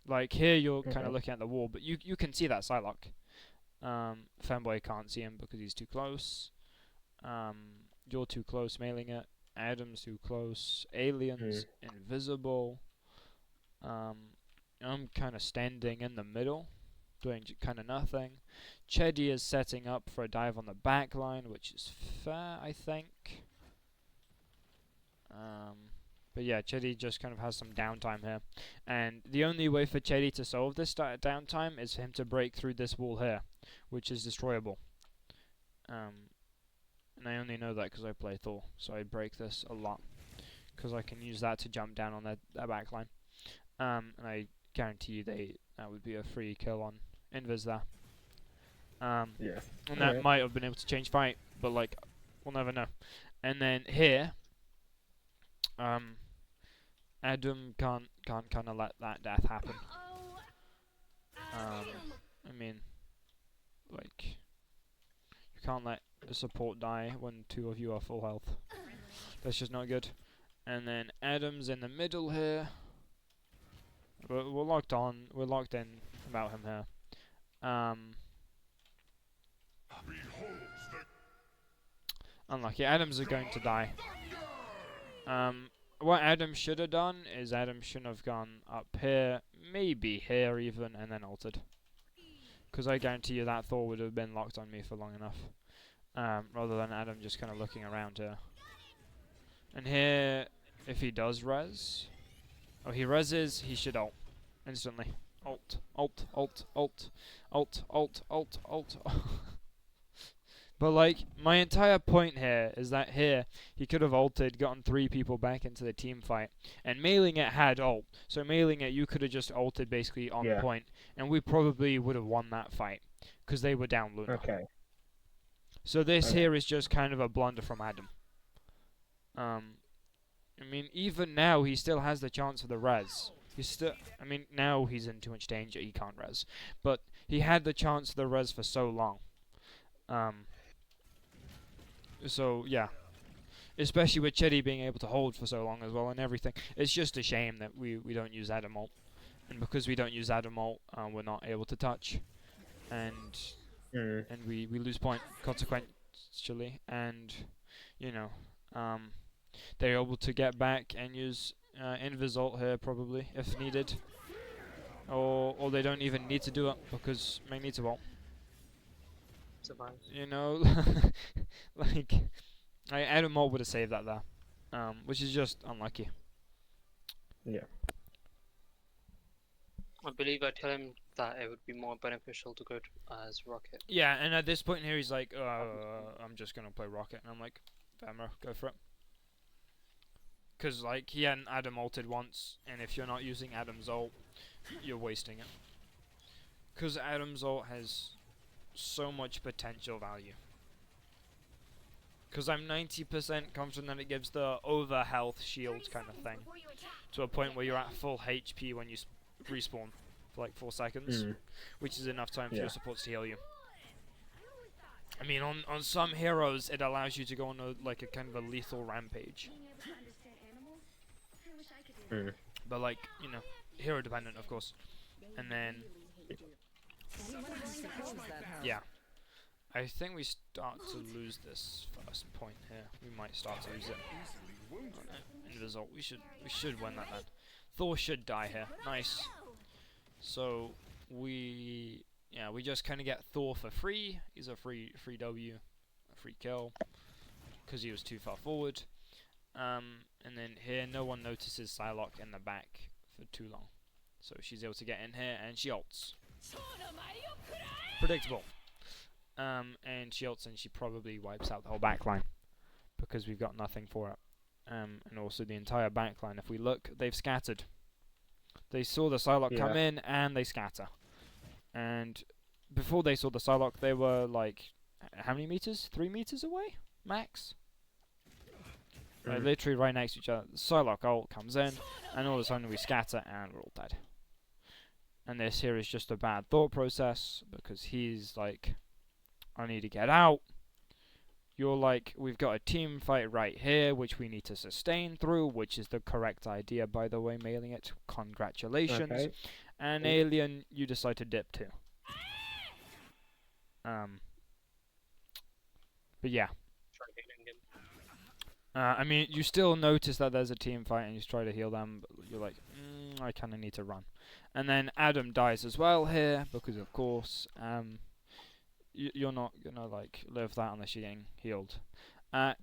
Like here, you're kind of looking at the wall, but you can see that Psylocke. Femboy can't see him because he's too close. You're too close, mailing it. Adam's too close. Alien's invisible. I'm kind of standing in the middle, doing kind of nothing. Cheddy is setting up for a dive on the back line, which is fair, I think. But yeah, Cheddy just kind of has some downtime here. And the only way for Cheddy to solve this downtime is for him to break through this wall here, which is destroyable. And I only know that because I play Thor, so I break this a lot, because I can use that to jump down on their back line. And I guarantee you that would be a free kill on Invis there. Yeah. And that might have been able to change fight, but like, we'll never know. And then here, Adam can't kind of let that death happen. I mean, like, you can't let a support die when two of you are full health. That's just not good. And then Adam's in the middle here. We're locked in about him here. Unlucky. Adams are going to die. What Adam should have done is Adam shouldn't have gone up here, maybe here even, and then ulted. Because I guarantee you that Thor would have been locked on me for long enough. Rather than Adam just kind of looking around here. And here, if he does res, he reses, he should ult instantly. Ult, ult, ult, ult, ult, ult, ult, ult. But like, my entire point here is that here, he could have ulted, gotten 3 people back into the team fight, and mailing it had ult. So mailing it, you could have just ulted basically on point, and we probably would have won that fight, because they were down Luna. Okay. So this here is just kind of a blunder from Adam. I mean, even now, he still has the chance for the res. I mean, now he's in too much danger, he can't res. But he had the chance for the res for so long. So, yeah. Especially with Cheddy being able to hold for so long as well and everything. It's just a shame that we don't use Adam ult. And because we don't use Adam ult, we're not able to touch. And we lose point consequentially. And, you know, they're able to get back and use Invis ult here probably, if needed. Or they don't even need to do it because Magneto ult. You know, like, Adam ult would have saved that there, which is just unlucky. Yeah. I believe I tell him that it would be more beneficial to go as Rocket. Yeah, and at this point here, he's like, I'm just gonna play Rocket, and I'm like, Famra, go for it. Because like he hadn't Adam ulted once, and if you're not using Adam's ult, you're wasting it. Because Adam's ult has so much potential value. Because I'm 90% confident that it gives the over health shield kind of thing, to a point where you're at full HP when you respawn for like 4 seconds, which is enough time for your supports to heal you. I mean, on some heroes, it allows you to go on a kind of a lethal rampage. But like, you know, hero dependent, of course. And then, yeah. I think we start to lose this first point here. We might start to lose it. Oh, no. End result. We should win that then. Thor should die here. Nice. So we just kind of get Thor for free. He's a free W, a free kill, because he was too far forward. And then here, no one notices Psylocke in the back for too long, so she's able to get in here and she ults. Predictable. And she ults and she probably wipes out the whole backline because we've got nothing for it. And also the entire backline, if we look, they've scattered. They saw the Psylocke come in and they scatter. And before they saw the Psylocke, they were like, how many meters? 3 meters away? Max? Literally right next to each other. The Psylocke ult comes in, and all of a sudden we scatter and we're all dead. And this here is just a bad thought process, because he's like, I need to get out. You're like, we've got a team fight right here, which we need to sustain through, which is the correct idea, by the way, mailing it. Congratulations. Okay. And Alien, you decide to dip too. But yeah. I mean, you still notice that there's a team fight and you try to heal them, but you're like, I kind of need to run. And then Adam dies as well here, because of course, you're not gonna like live that unless you're getting healed.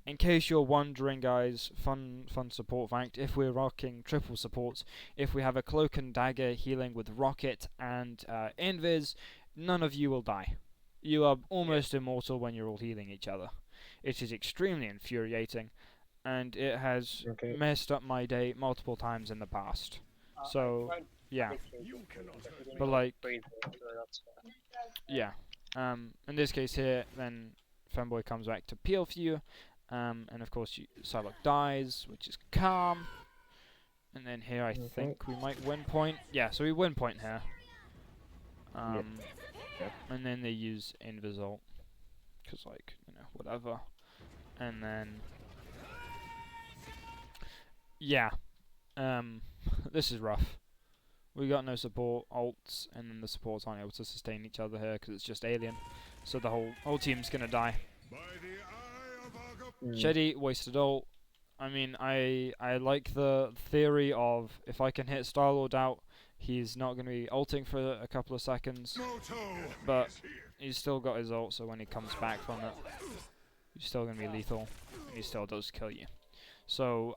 In case you're wondering, guys, fun support fact: if we're rocking triple supports, if we have a cloak and dagger healing with rocket and invis, none of you will die. You are almost immortal when you're all healing each other. It is extremely infuriating, and it has messed up my day multiple times in the past. So yeah, but like, yeah. In this case here, then Femboy comes back to peel for you, and of course Psylocke dies, which is calm. And then here I think we might win point. Yeah, so we win point here. And then they use Invisult, because like, you know, whatever. And then yeah, this is rough. We got no support ults, and then the supports aren't able to sustain each other here because it's just Alien. So the whole team's gonna die. Sheddy wasted ult. I mean, I like the theory of if I can hit Star-Lord out, he's not gonna be ulting for a couple of seconds, but he's still got his ult. So when he comes back from it, he's still gonna be lethal, and he still does kill you. So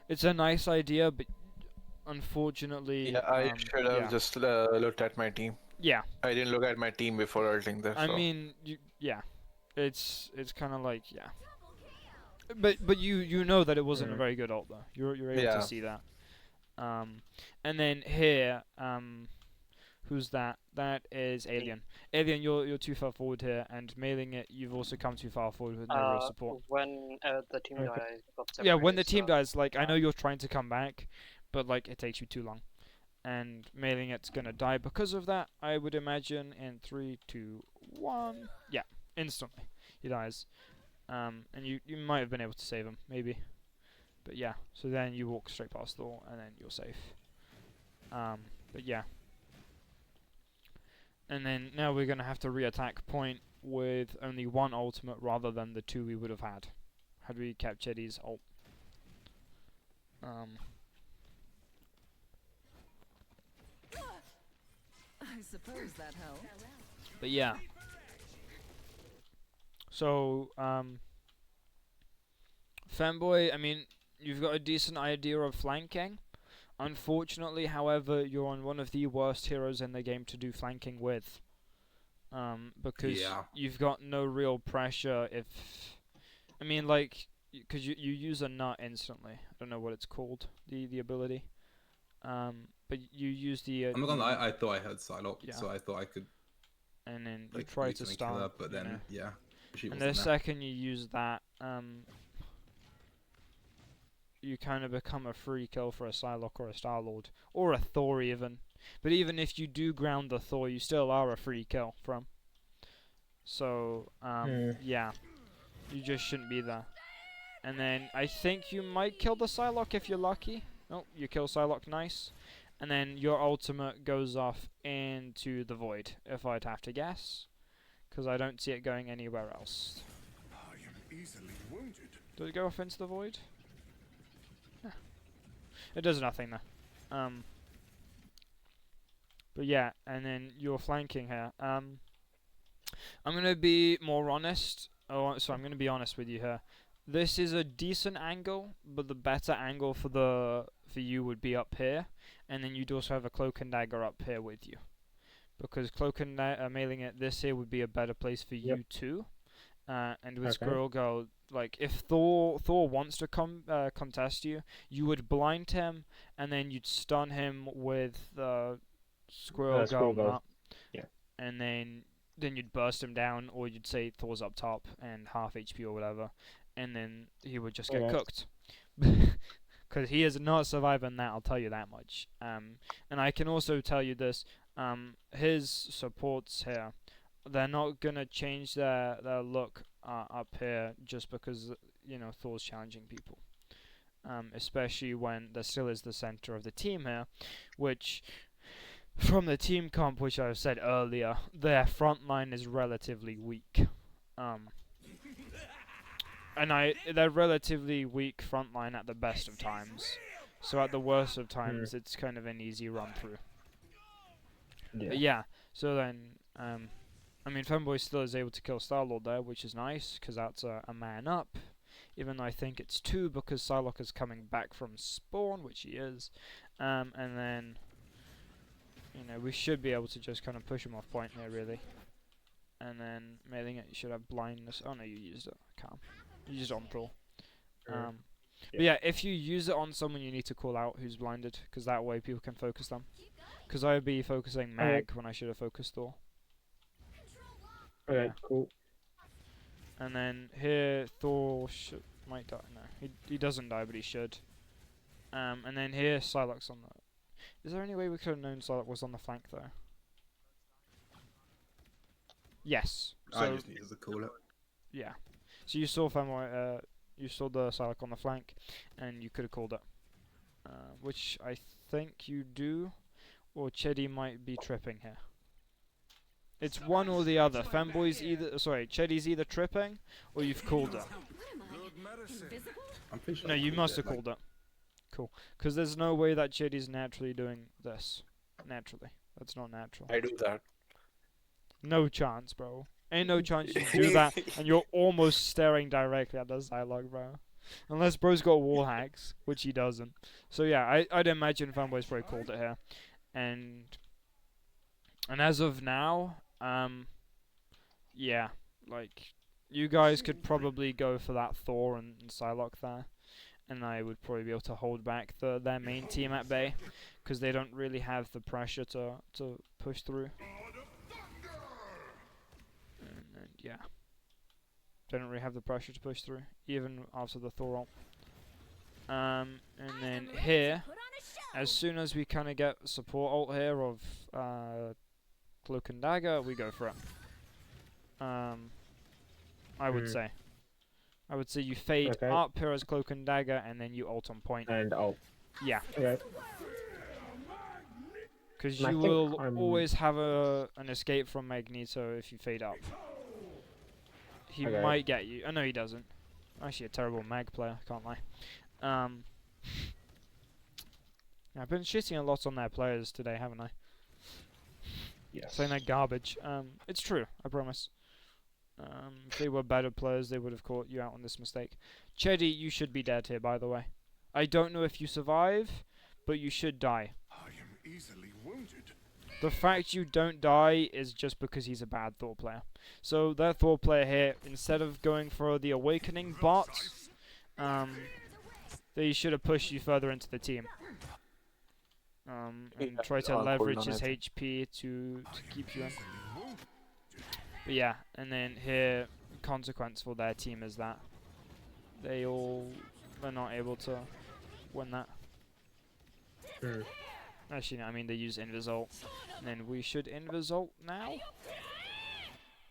it's a nice idea, but unfortunately, yeah, I should have just looked at my team. Yeah, I didn't look at my team before ulting this. I mean, it's kind of like but you know that it wasn't a very good ult though. You're able to see that. And then here, who's that? That is Alien. Alien, you're too far forward here, and mailing it, you've also come too far forward with no real support. When the team dies, yeah, when the team dies, like I know you're trying to come back, but like it takes you too long, and mailing it's gonna die because of that. I would imagine in 3, 2, 1. Yeah, instantly he dies. And you might have been able to save him, maybe. But yeah, so then you walk straight past Thor, and then you're safe. But yeah. And then now we're going to have to re-attack point with only one ultimate rather than the 2 we would have had we kept Cheddy's ult. I suppose that helped. But yeah. So, Femboy, I mean, you've got a decent idea of flanking. Unfortunately, however, you're on one of the worst heroes in the game to do flanking with. Because you've got no real pressure if... I mean, like, because you use a nut instantly. I don't know what it's called, the ability. But you use the... I'm not gonna lie, I thought I had Psylocke, so I thought I could... And then you try to start... Her, but then, and the second you use that, you kind of become a free kill for a Psylocke or a Star-Lord, or a Thor even. But even if you do ground the Thor, you still are a free kill from. So yeah, you just shouldn't be there. And then I think you might kill the Psylocke if you're lucky. Oh, you kill Psylocke, nice. And then your ultimate goes off into the void, if I'd have to guess. Because I don't see it going anywhere else. I am easily wounded. Does it go off into the void? Yeah. It does nothing though. But yeah, and then you're flanking here. I'm gonna be more honest. Oh, so I'm gonna be honest with you here. This is a decent angle, but the better angle for you would be up here, and then you'd also have a cloak and dagger up here with you, because cloak and mailing it this here would be a better place for you too. And with Squirrel Girl, like if Thor wants to contest you, you would blind him, and then you'd stun him with Squirrel Girl. Yeah. And then you'd burst him down, or you'd say Thor's up top and half HP or whatever, and then he would just get cooked. Because he is not surviving that, I'll tell you that much. And I can also tell you this, his supports here, they're not going to change their look up here just because, you know, Thor's challenging people. Especially when there still is the center of the team here, which, from the team comp, which I said earlier, their front line is relatively weak. And they're relatively weak front line at the best of times. So at the worst of times, it's kind of an easy run through. Yeah. But yeah, so then, I mean, Femboy still is able to kill Star-Lord there, which is nice, because that's a man up. Even though I think it's 2, because Psylocke is coming back from spawn, which he is. And then, you know, we should be able to just kind of push him off point here, really. And then, mailing it, you should have blindness. Oh no, you used it. Calm. You used it on Thor. But yeah, if you use it on someone, you need to call out who's blinded, because that way people can focus them. Because I would be focusing Mag when I should have focused Thor. Okay, cool. And then here, Thor might die. No, he doesn't die, but he should. And then here, Psylocke's on the... Is there any way we could have known Psylocke was on the flank, though? Yes. So, I just needed to call it. Yeah. So you saw you saw the Psylocke on the flank, and you could have called it. Which I think you do, or Cheddy might be tripping here. It's one or the other. Cheddy's either tripping, or you've called it. I'm pretty sure No, you must have called it. Cool. Because there's no way that Cheddy's naturally doing this. Naturally. That's not natural. I do that. No chance, bro. Ain't no chance you do that, and you're almost staring directly at the Psylocke, bro. Unless bro's got wall hacks, which he doesn't. So yeah, I'd imagine Fanboy's probably called it here. And as of now, yeah, like, you guys could probably go for that Thor and Psylocke there. And I would probably be able to hold back their main team at bay, because they don't really have the pressure to push through. And yeah, they don't really have the pressure to push through, even after the Thor ult. And then here, as soon as we kind of get support ult here of Cloak and Dagger, we go for it. I would say. I would say you fade up here as Cloak and Dagger, and then you ult on point. And ult. Yeah. Okay. Because you will always have an escape from Magneto if you fade up. He might get you. Oh no, he doesn't. Actually, a terrible mag player. Can't lie. I've been shitting a lot on their players today, haven't I? Yes. Saying they're garbage. It's true. I promise. If they were better players, they would have caught you out on this mistake. Cheddy, you should be dead here, by the way. I don't know if you survive, but you should die. I am easily wounded. The fact you don't die is just because he's a bad Thor player. So their Thor player here, instead of going for the Awakening bot, they should have pushed you further into the team. And try to leverage his HP to keep you in. But yeah, and then here, consequence for their team is that they're not able to win that. Actually, no, I mean they use Invis ult, and then we should Invis ult now.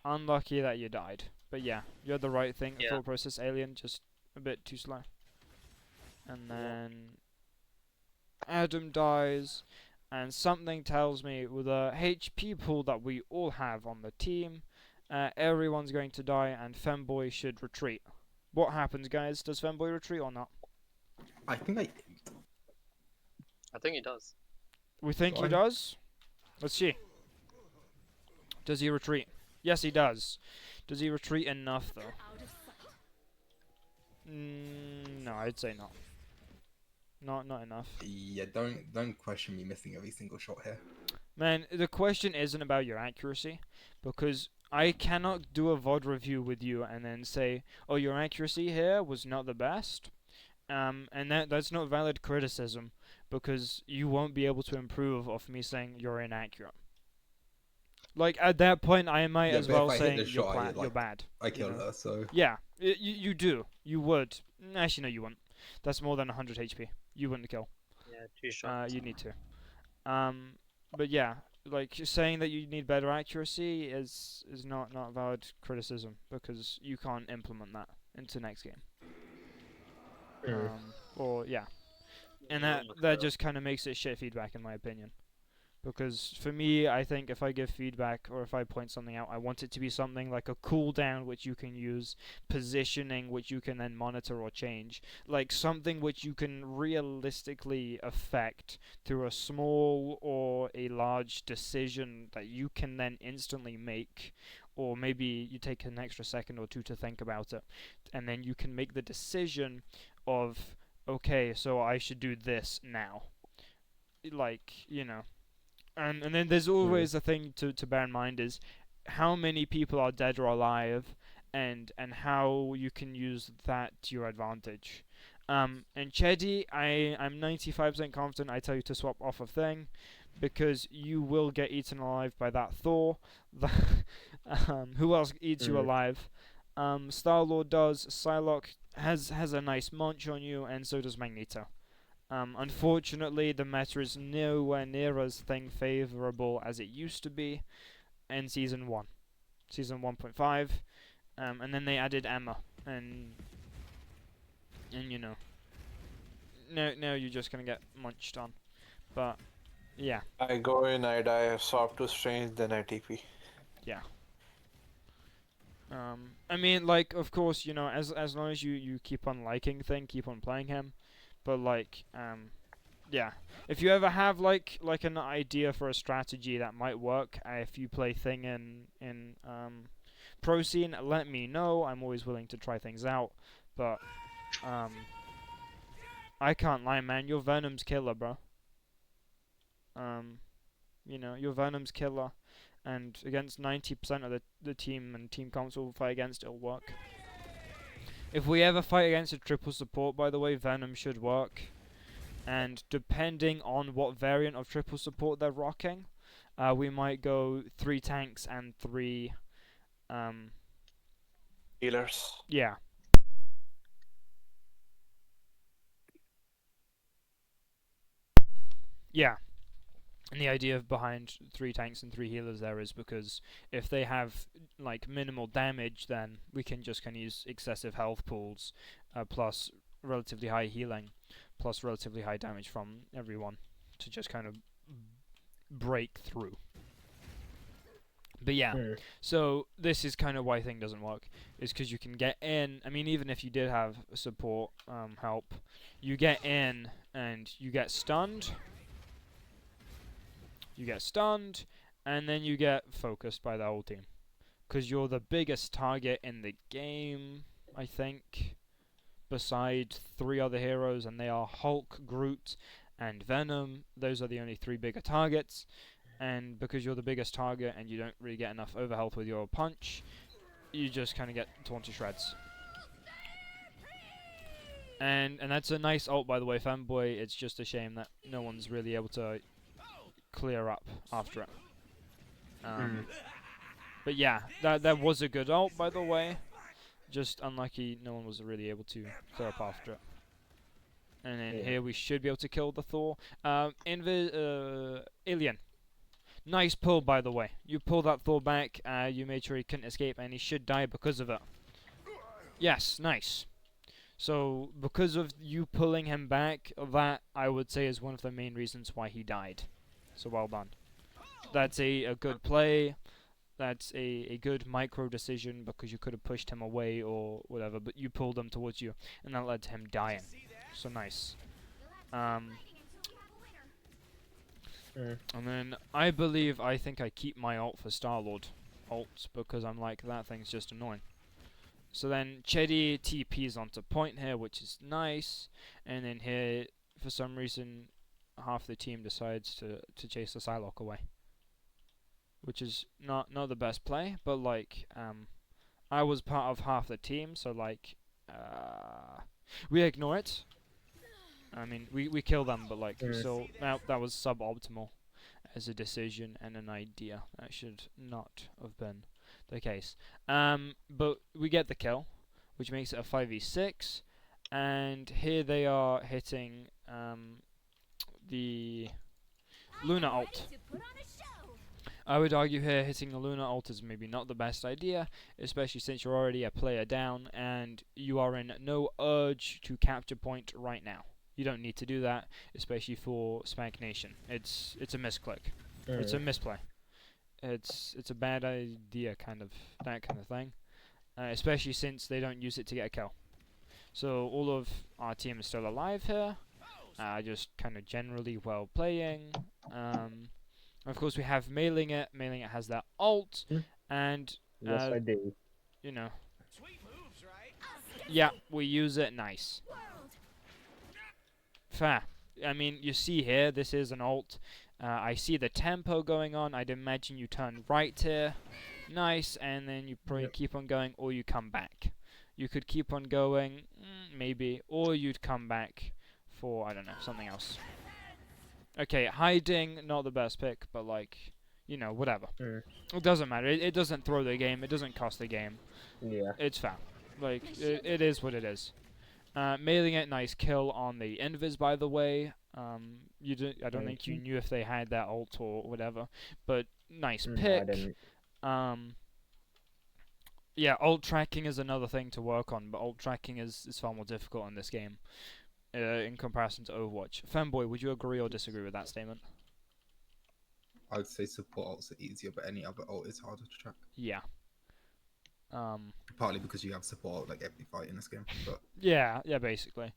unlucky that you died. But yeah, you had the right Yeah. thought process, Alien, just a bit too slow. And then Adam dies, and something tells me with the HP pool that we all have on the team, everyone's going to die, and Femboy should retreat. What happens, guys? Does Femboy retreat or not? I think I think he does. We think he Fine. does? Let's see. Does he retreat? Yes, he does. Does he retreat enough, though? No, I'd say not. Not enough. Yeah, don't question me missing every single shot here. Man, the question isn't about your accuracy, because I cannot do a VOD review with you and then say, oh, your accuracy here was not the best. And that's not valid criticism, because you won't be able to improve off me saying you're inaccurate. Like, at that point, I might as well say you're bad. I kill her, so... Yeah, you do. You would. Actually, no, you wouldn't. That's more than 100 HP. You wouldn't kill. Yeah, 2 shots. You need to. But yeah, like, saying that you need better accuracy is not valid criticism, because you can't implement that into next game. Or, yeah. And that just kind of makes it shit feedback, in my opinion. Because for me, I think if I give feedback or if I point something out, I want it to be something like a cooldown which you can use, positioning which you can then monitor or change, like something which you can realistically affect through a small or a large decision that you can then instantly make, or maybe you take an extra second or two to think about it, and then you can make the decision of, okay, so I should do this now. Like, you know. And then there's always a thing to bear in mind is how many people are dead or alive, and how you can use that to your advantage. And Chedi, I'm 95% confident I tell you to swap off a thing, because you will get eaten alive by that Thor. Who else eats you alive? Star-Lord does, Psylocke has a nice munch on you, and so does Magneto. Unfortunately, the meta is nowhere near as favourable as it used to be in Season 1. Season 1.5. And then they added Emma. And you know. No, you're just gonna get munched on. But, yeah. I go in, I die, I swap to Strange, then I TP. Yeah. I mean, like, of course, you know, as long as you keep on liking Thing, keep on playing him. But like, yeah, if you ever have like an idea for a strategy that might work, if you play Thing in Pro Scene, let me know. I'm always willing to try things out. But I can't lie, man. Your Venom's killer, bro. You know, your Venom's killer, and against 90% of the team and team comps will fight against, it'll work. If we ever fight against a triple support, by the way, Venom should work. And depending on what variant of triple support they're rocking, we might go 3 tanks and 3 Healers. Yeah. Yeah. And the idea behind 3 tanks and 3 healers there is because if they have like minimal damage, then we can just kind of use excessive health pools, plus relatively high healing, plus relatively high damage from everyone to just kind of break through. But yeah, so this is kind of why Thing doesn't work, is because you can get in. I mean, even if you did have support help, you get in and you get stunned. You get stunned, and then you get focused by the whole team. Because you're the biggest target in the game, I think, beside 3 other heroes, and they are Hulk, Groot, and Venom. Those are the only 3 bigger targets. And because you're the biggest target and you don't really get enough overhealth with your punch, you just kind of get torn to shreds. And that's a nice ult, by the way, Fanboy. It's just a shame that no one's really able to clear up after it. But yeah, that was a good ult, by the way. Just unlucky no one was really able to clear up after it. And then here we should be able to kill the Thor. Alien. Nice pull, by the way. You pull that Thor back, you made sure he couldn't escape, and he should die because of it. Yes, nice. So, because of you pulling him back, that, I would say, is one of the main reasons why he died. So, well done. That's a good play. That's a good micro decision, because you could have pushed him away or whatever, but you pulled him towards you, and that led to him dying. So, nice. And then I think I keep my ult for Star-Lord ult because I'm like, that thing's just annoying. So then Chedi TP's onto point here, which is nice. And then here, for some reason, half the team decides to chase the Psylocke away, which is not the best play. But like, I was part of half the team, so like, we ignore it. I mean, we kill them, but like, so that was suboptimal as a decision and an idea. That should not have been the case. But we get the kill, which makes it a 5v6, and here they are hitting the Luna ult. I would argue here hitting the Luna ult is maybe not the best idea, especially since you're already a player down and you are in no urge to capture point right now. You don't need to do that, especially for Spank Nation. It's a misclick. It's a misplay. It's a bad idea, that kind of thing. Especially since they don't use it to get a kill. So all of our team is still alive here. Just kind of generally well playing. Of course we have Mailing It. Mailing It has that ult, and yes, I do. You know. Yeah, we use it. Nice. Fair. I mean, you see here, this is an ult. I see the tempo going on. I'd imagine you turn right here. Nice, and then you probably keep on going, or you come back. You could keep on going, maybe, or you'd come back for, I don't know, something else. Okay, hiding, not the best pick, but like, you know, whatever. It doesn't matter. It doesn't throw the game. It doesn't cost the game. Yeah. It's fair. Like, it is what it is. Mailing It, nice kill on the invis, by the way. I don't think you knew if they had that ult or whatever, but nice pick. I didn't. Yeah, ult tracking is another thing to work on, but ult tracking is far more difficult in this game in comparison to Overwatch. Femboy, would you agree or disagree with that statement? I'd say support ults are easier, but any other ult is harder to track. Yeah. Partly because you have support like every fight in this game, but yeah, basically.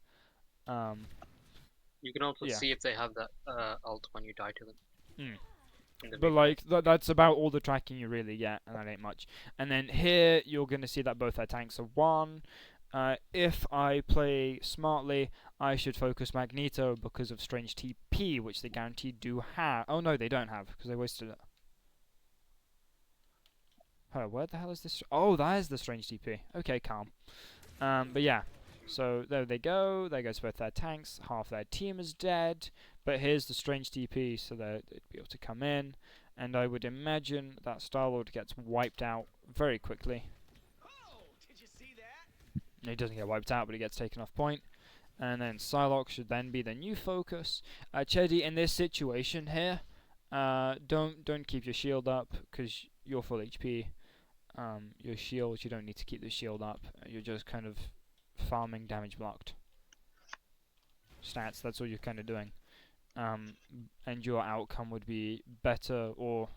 You can also see if they have that ult when you die to them. But like that's about all the tracking you really get, and that ain't much. And then here you're gonna see that both their tanks are 1. If I play smartly, I should focus Magneto because of Strange TP, which they guaranteed do have. Oh no, they don't have because they wasted it. Oh, where the hell is this? Oh, that is the Strange TP. Okay, calm. But yeah. So there they go. There goes both their tanks. Half their team is dead. But here's the Strange TP, so they'd be able to come in. And I would imagine that Star-Lord gets wiped out very quickly. Did you see that? He doesn't get wiped out, but he gets taken off point. And then Psylocke should then be the new focus. Chedi, in this situation here, don't keep your shield up because you're full HP. Your shield, you don't need to keep the shield up. You're just kind of farming damage blocked stats. That's all you're kind of doing. And your outcome would be better, or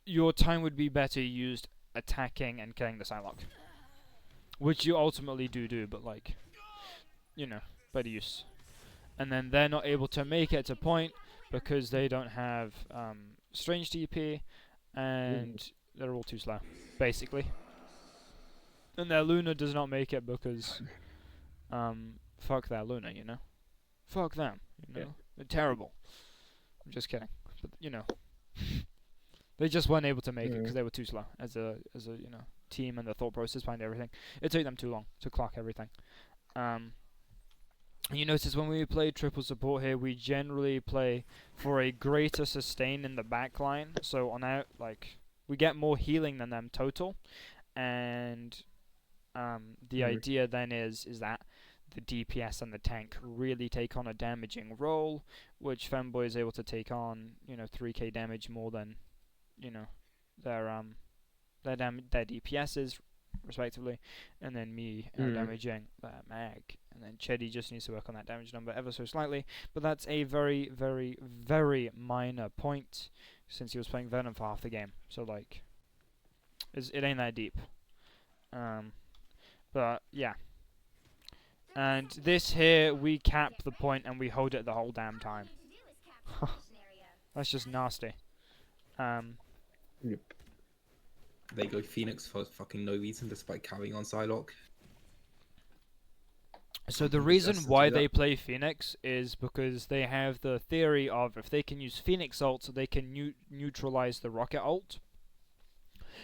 your time would be better used attacking and killing the Psylocke, which you ultimately do, but like, you know, better use. And then they're not able to make it to point because they don't have Strange TP, and they're all too slow, basically. And their Luna does not make it because, fuck their Luna, you know? Fuck them, you know? Yeah. They're terrible. I'm just kidding. But, you know, they just weren't able to make it because they were too slow as a you know, team, and the thought process behind everything. It took them too long to clock everything. You notice when we play triple support here, we generally play for a greater sustain in the back line. So on our, like, we get more healing than them total, and the idea then is that the DPS and the tank really take on a damaging role, which Femboy is able to take on, 3k damage more than, their DPSs respectively, and then me damaging that mag, and then Cheddy just needs to work on that damage number ever so slightly, but that's a very, very, very minor point since he was playing Venom for half the game, so like, it ain't that deep. But yeah, and this here we cap the point and we hold it the whole damn time. That's just nasty. Yep. They go Phoenix for fucking no reason despite carrying on Psylocke. So the reason why they play Phoenix is because they have the theory of if they can use Phoenix ult, they can neutralize the Rocket ult,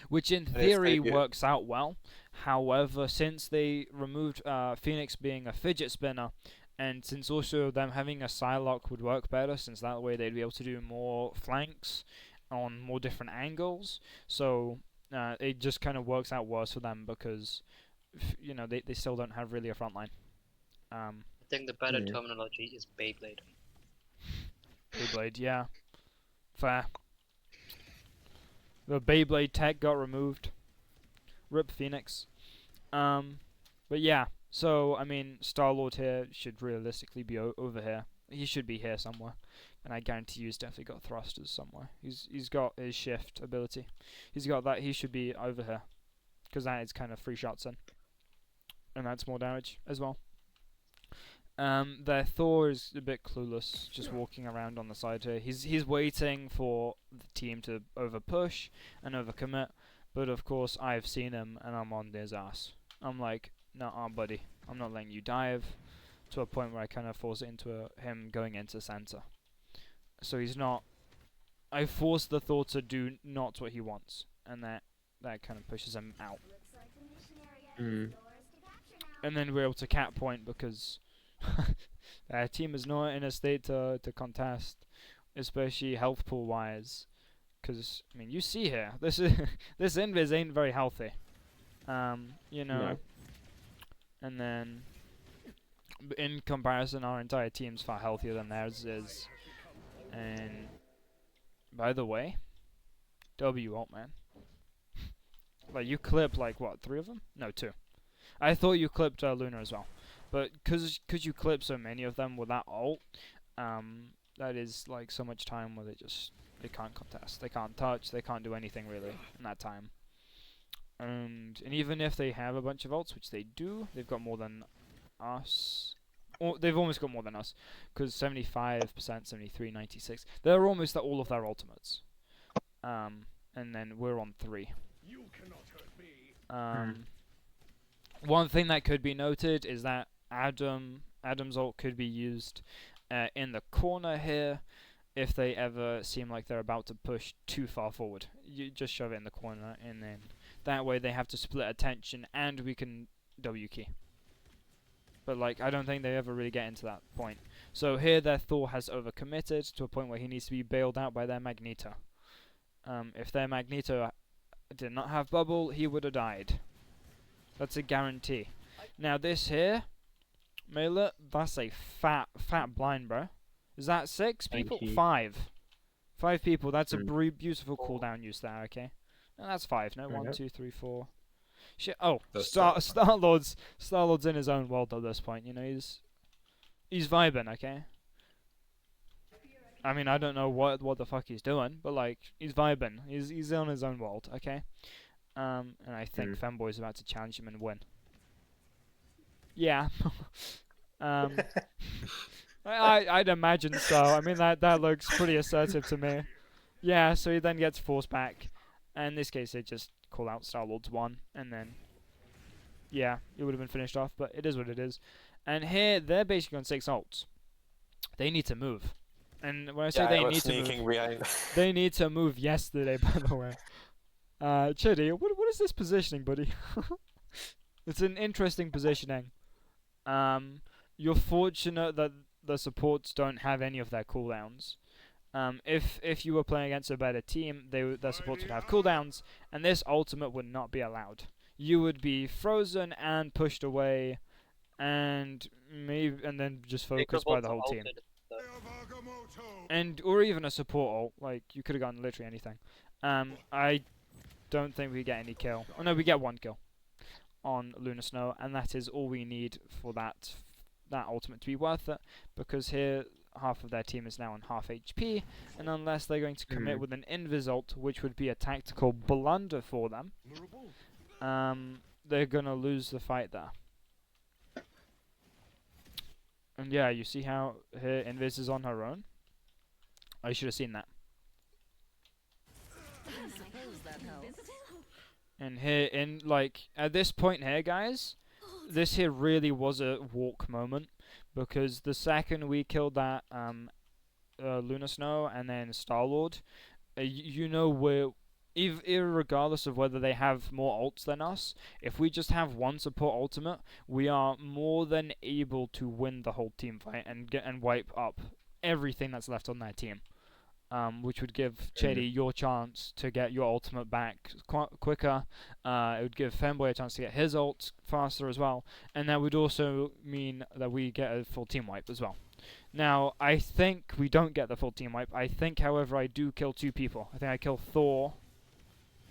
which in theory works out well. However, since they removed Phoenix being a fidget spinner, and since also them having a Psylocke would work better, since that way they'd be able to do more flanks on more different angles, so it just kind of works out worse for them because, they still don't have really a front line. I think the better terminology is Beyblade. Beyblade, yeah. Fair. The Beyblade tech got removed. Rip Phoenix. But yeah, so, I mean, Star-Lord here should realistically be over here. He should be here somewhere. And I guarantee you he's definitely got thrusters somewhere. He's got his shift ability. He's got that. He should be over here. Because that is kind of 3 shots in. And that's more damage as well. Their Thor is a bit clueless, just walking around on the side here. He's waiting for the team to overpush and overcommit, but of course I've seen him and I'm on his ass. I'm like, nah, buddy, I'm not letting you dive, to a point where I kind of force it into him going into center. So he's not. I force the Thor to do not what he wants, and that kind of pushes him out. And then we're able to cap point because our team is not in a state to contest, especially health pool wise. Because I mean, you see here, this invis ain't very healthy. No. And then, in comparison, our entire team's far healthier than theirs is. And by the way, W ult, man. Like you clip like what, 3 of them? No, 2. I thought you clipped Luna as well, but cause you clip so many of them with that ult, that is like so much time where they can't contest, they can't touch, they can't do anything really in that time. And even if they have a bunch of ults, which they do, they've got more than us. Or they've almost got more than us, because 75%, 73, 96. They're almost at all of their ultimates. And then we're on 3. You cannot hurt me. One thing that could be noted is that Adam's ult could be used in the corner here if they ever seem like they're about to push too far forward. You just shove it in the corner, and then that way they have to split attention, and we can W key. But like, I don't think they ever really get into that point. So here their Thor has overcommitted to a point where he needs to be bailed out by their Magneto. If their Magneto did not have bubble, he would have died. That's a guarantee. Now this here, Mela, that's a fat blind, bro. Is that 6 people? 5. 5 people. That's a beautiful cooldown use there, okay? And that's 5. No, 1, 2, 3, 4. Shit. Oh, Star-Lord's in his own world at this point. He's vibing, okay? I mean, I don't know what the fuck he's doing, but like, he's vibing. He's on his own world, okay? And I think Femboy's about to challenge him and win. Yeah. I'd imagine so. I mean, that looks pretty assertive to me. Yeah, so he then gets forced back. And in this case, they just call out Star-Lord's 1, and then, yeah, it would have been finished off, but it is what it is. And here, they're basically on 6 ults. They need to move. And when I say they need to move, behind. they need to move yesterday, by the way. Chidi, what is this positioning, buddy? It's an interesting positioning. You're fortunate that the supports don't have any of their cooldowns. If you were playing against a better team, their supports would have cooldowns, and this ultimate would not be allowed. You would be frozen and pushed away and then just They focus could've by the also whole team. altered the- And or even a support ult, like you could have gotten literally anything. I don't think we get any kill. Oh no, we get 1 kill on Lunar Snow, and that is all we need for that ultimate to be worth it, because here half of their team is now on half HP, and unless they're going to commit with an invis ult, which would be a tactical blunder for them, they're gonna lose the fight there. And yeah, you see how here invis is on her own. I should have seen that. I suppose that helps. And here, at this point here, guys, this here really was a walk moment, because the second we killed that Lunar Snow and then Star-Lord, you know, irregardless of whether they have more ults than us, if we just have one support ultimate, we are more than able to win the whole team fight and wipe up everything that's left on their team. Which would give Chedi your chance to get your ultimate back quicker. It would give Femboy a chance to get his ult faster as well, and that would also mean that we get a full team wipe as well. Now, I think we don't get the full team wipe. I think, however, I do kill 2 people. I think I kill Thor,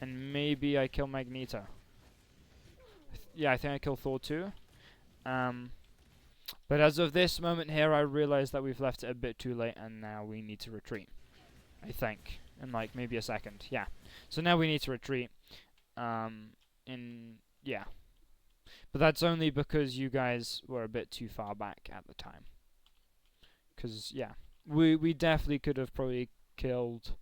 and maybe I kill Magneto. Yeah, I think I kill Thor too. But as of this moment here, I realize that we've left it a bit too late, and now we need to retreat. I think, in like maybe a second, yeah. So now we need to retreat, yeah. But that's only because you guys were a bit too far back at the time. Because, yeah, we definitely could have probably killed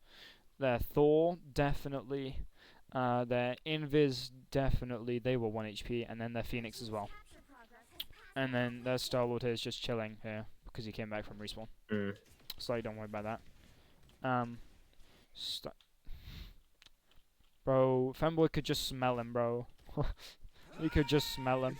their Thor, definitely. Their Invis, definitely, they were 1 HP, and then their Phoenix as well. And then their Star-Lord here is just chilling here, because he came back from respawn. So don't worry about that. Bro, Femboy could just smell him, bro. He could just smell him.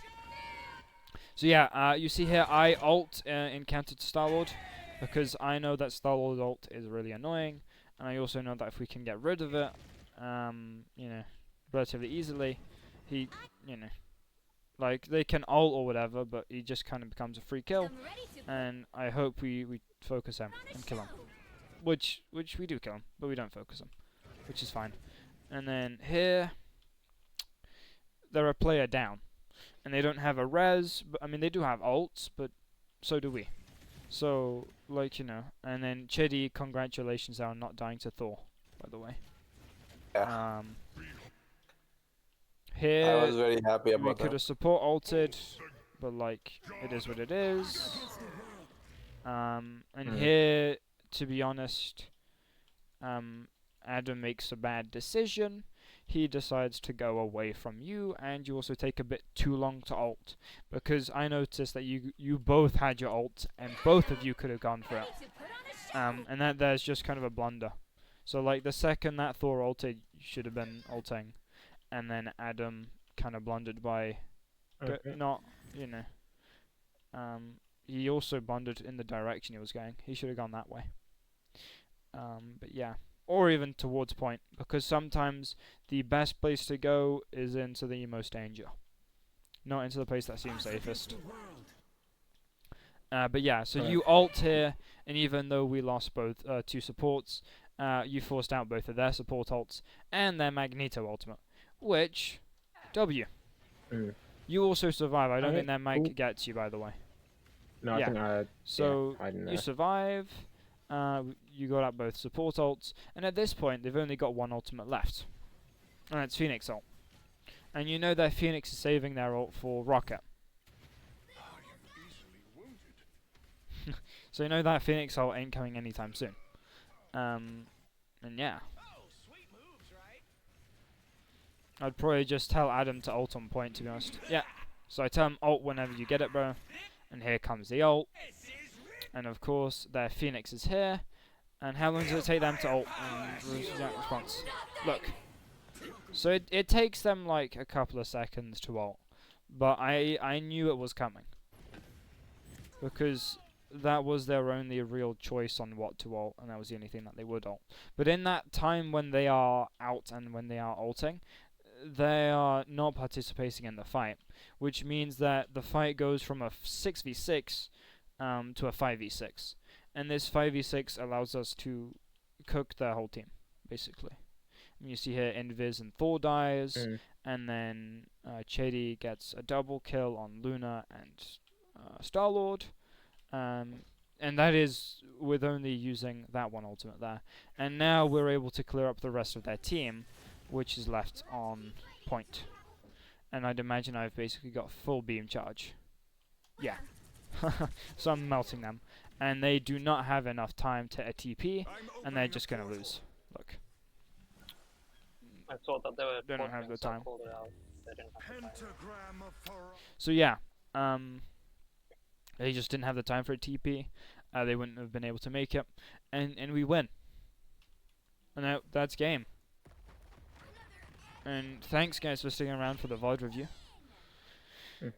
So yeah, you see here, I ult in counter to Star-Lord, because I know that Star-Lord ult is really annoying, and I also know that if we can get rid of it, you know, relatively easily, he, you know, like, they can ult or whatever, but he just kind of becomes a free kill, and I hope we focus him and kill him. Which we do kill him, but we don't focus him, which is fine. And then here, they're a player down, and they don't have a res, but I mean they do have ults, but so do we. So, like, you know, and then Chedi, congratulations on not dying to Thor, by the way. Yeah. Here, I was very happy about we that. could have support ulted, but like, it is what it is. And here, to be honest, Adam makes a bad decision. He decides to go away from you, and you also take a bit too long to ult, because I noticed that you both had your ult, and both of you could have gone for it. And there's just kind of a blunder. So like the second that Thor ulted, you should have been ulting, and then Adam kind of blundered by not, you know. He also blundered in the direction he was going. He should have gone that way. But yeah, or even towards point, because sometimes the best place to go is into the most danger, not into the place that seems safest. But yeah, so you ult here, and even though we lost both 2 supports, you forced out both of their support ults and their Magneto ultimate, which W. You also survive. I don't think their mag gets you, by the way. No, yeah. I think I. So yeah, I didn't know. you survive. You got out both support ults, and at this point they've only got 1 ultimate left, and it's Phoenix ult. And you know that Phoenix is saving their ult for Rocket. So you know that Phoenix ult ain't coming anytime soon. And yeah. I'd probably just tell Adam to ult on point, to be honest. Yeah. So I tell him ult whenever you get it, bro. And here comes the ult. And of course, their Phoenix is here. And how long does it take them to ult and response? Look. So it takes them like a couple of seconds to ult. But I knew it was coming. Because that was their only real choice on what to ult, and that was the only thing that they would ult. But in that time when they are out and when they are ulting, they are not participating in the fight, which means that the fight goes from a 6v6 to a 5v6, and this 5v6 allows us to cook the whole team, basically. And you see here Invis and Thor dies, and then Chady gets a double kill on Luna and Star-Lord, and that is with only using that one ultimate there. And now we're able to clear up the rest of their team, which is left on point. And I'd imagine I've basically got full beam charge. Yeah. So I'm melting them. And they do not have enough time to a TP, and they're just going to lose. Look. I thought that they were. They don't have the time. They didn't have the time. So yeah, they just didn't have the time for a TP. They wouldn't have been able to make it, and we win. And that's game. And thanks guys for sticking around for the VOD review.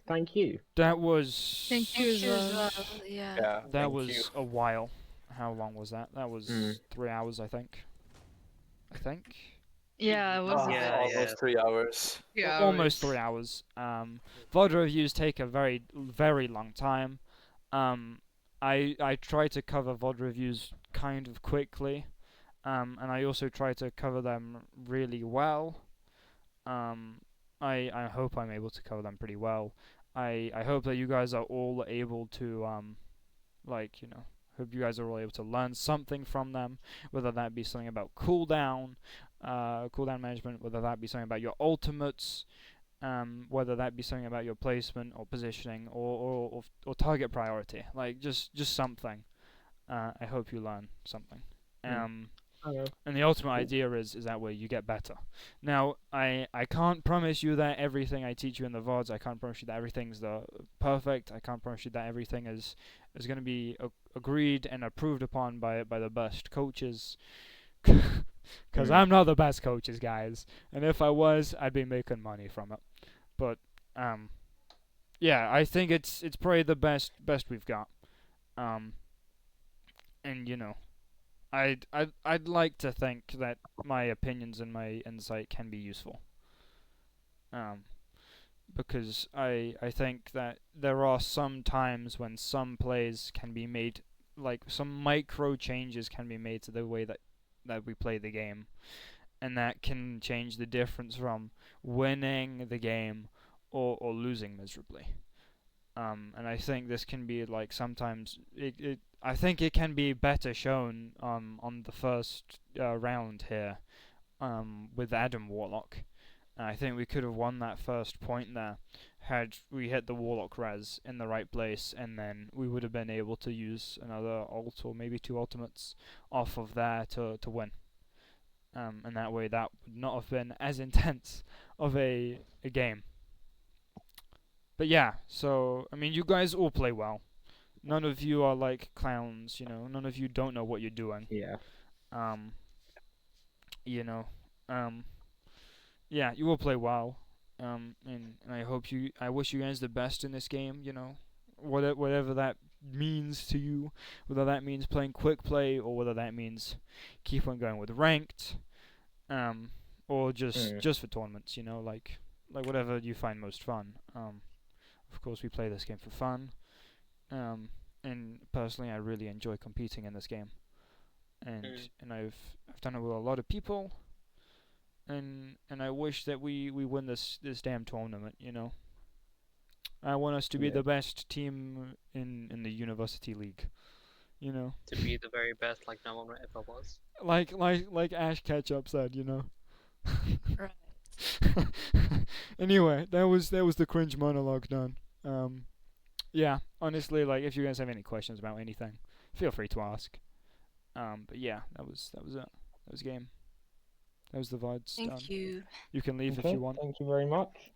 Thank you. That was. Thank you as well. Yeah. That was a while. How long was that? That was 3 hours, I think. Yeah, it was Almost 3 hours. Almost 3 hours. VOD reviews take a very, very long time. I try to cover VOD reviews kind of quickly, and I also try to cover them really well. I hope I'm able to cover them pretty well. I hope that you guys are all able to hope you guys are all able to learn something from them, whether that be something about cooldown management, whether that be something about your ultimates, whether that be something about your placement or positioning or target priority, like just something. I hope you learn something. And the ultimate idea is that way you get better. Now, I can't promise you that everything I teach you in the VODs, I can't promise you that everything's perfect. I can't promise you that everything is going to be agreed and approved upon by the best coaches. Because I'm not the best coaches, guys. And if I was, I'd be making money from it. But, yeah, I think it's probably the best we've got. And, you know, I'd like to think that my opinions and my insight can be useful. Because I think that there are some times when some plays can be made, like some micro changes can be made to the way that we play the game, and that can change the difference from winning the game or losing miserably. And I think this can be like sometimes I think it can be better shown on the first round here with Adam Warlock. I think we could have won that first point there had we hit the Warlock res in the right place, and then we would have been able to use another ult or maybe 2 ultimates off of there to win. And that way that would not have been as intense of a game. But yeah, so, I mean, you guys all play well. None of you are like clowns, you know. None of you don't know what you're doing. Yeah. You know, yeah, you all play well. And I wish you guys the best in this game, you know. Whatever that means to you, whether that means playing quick play or whether that means keep on going with ranked, or just for tournaments, you know, like whatever you find most fun. Of course, we play this game for fun, and personally, I really enjoy competing in this game, and I've done it with a lot of people, and I wish that we win this damn tournament, you know. I want us to be the best team in the university league, you know. To be the very best, like no one ever was. Like Ash Ketchup said, you know. Right. Anyway, that was the cringe monologue done. Yeah, honestly, like if you guys have any questions about anything, feel free to ask. But yeah, that was it. That was game. That was the VODs. Thank you. You can leave if you want. Thank you very much.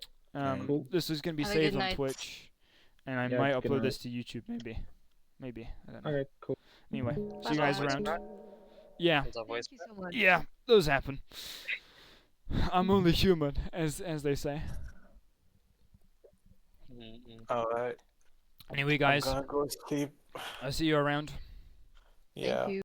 Cool. This is gonna be Have a saved good on night. Twitch, and I Yeah, might good upload night. this to YouTube. Maybe. I don't know. Okay, cool. Anyway, see you guys Bye-bye. around. Yeah. Was that voice Thank you so much. Yeah, those happen. I'm only human, as they say. Alright. Anyway, guys, I'm gonna go sleep. I'll see you around. Yeah. Thank you.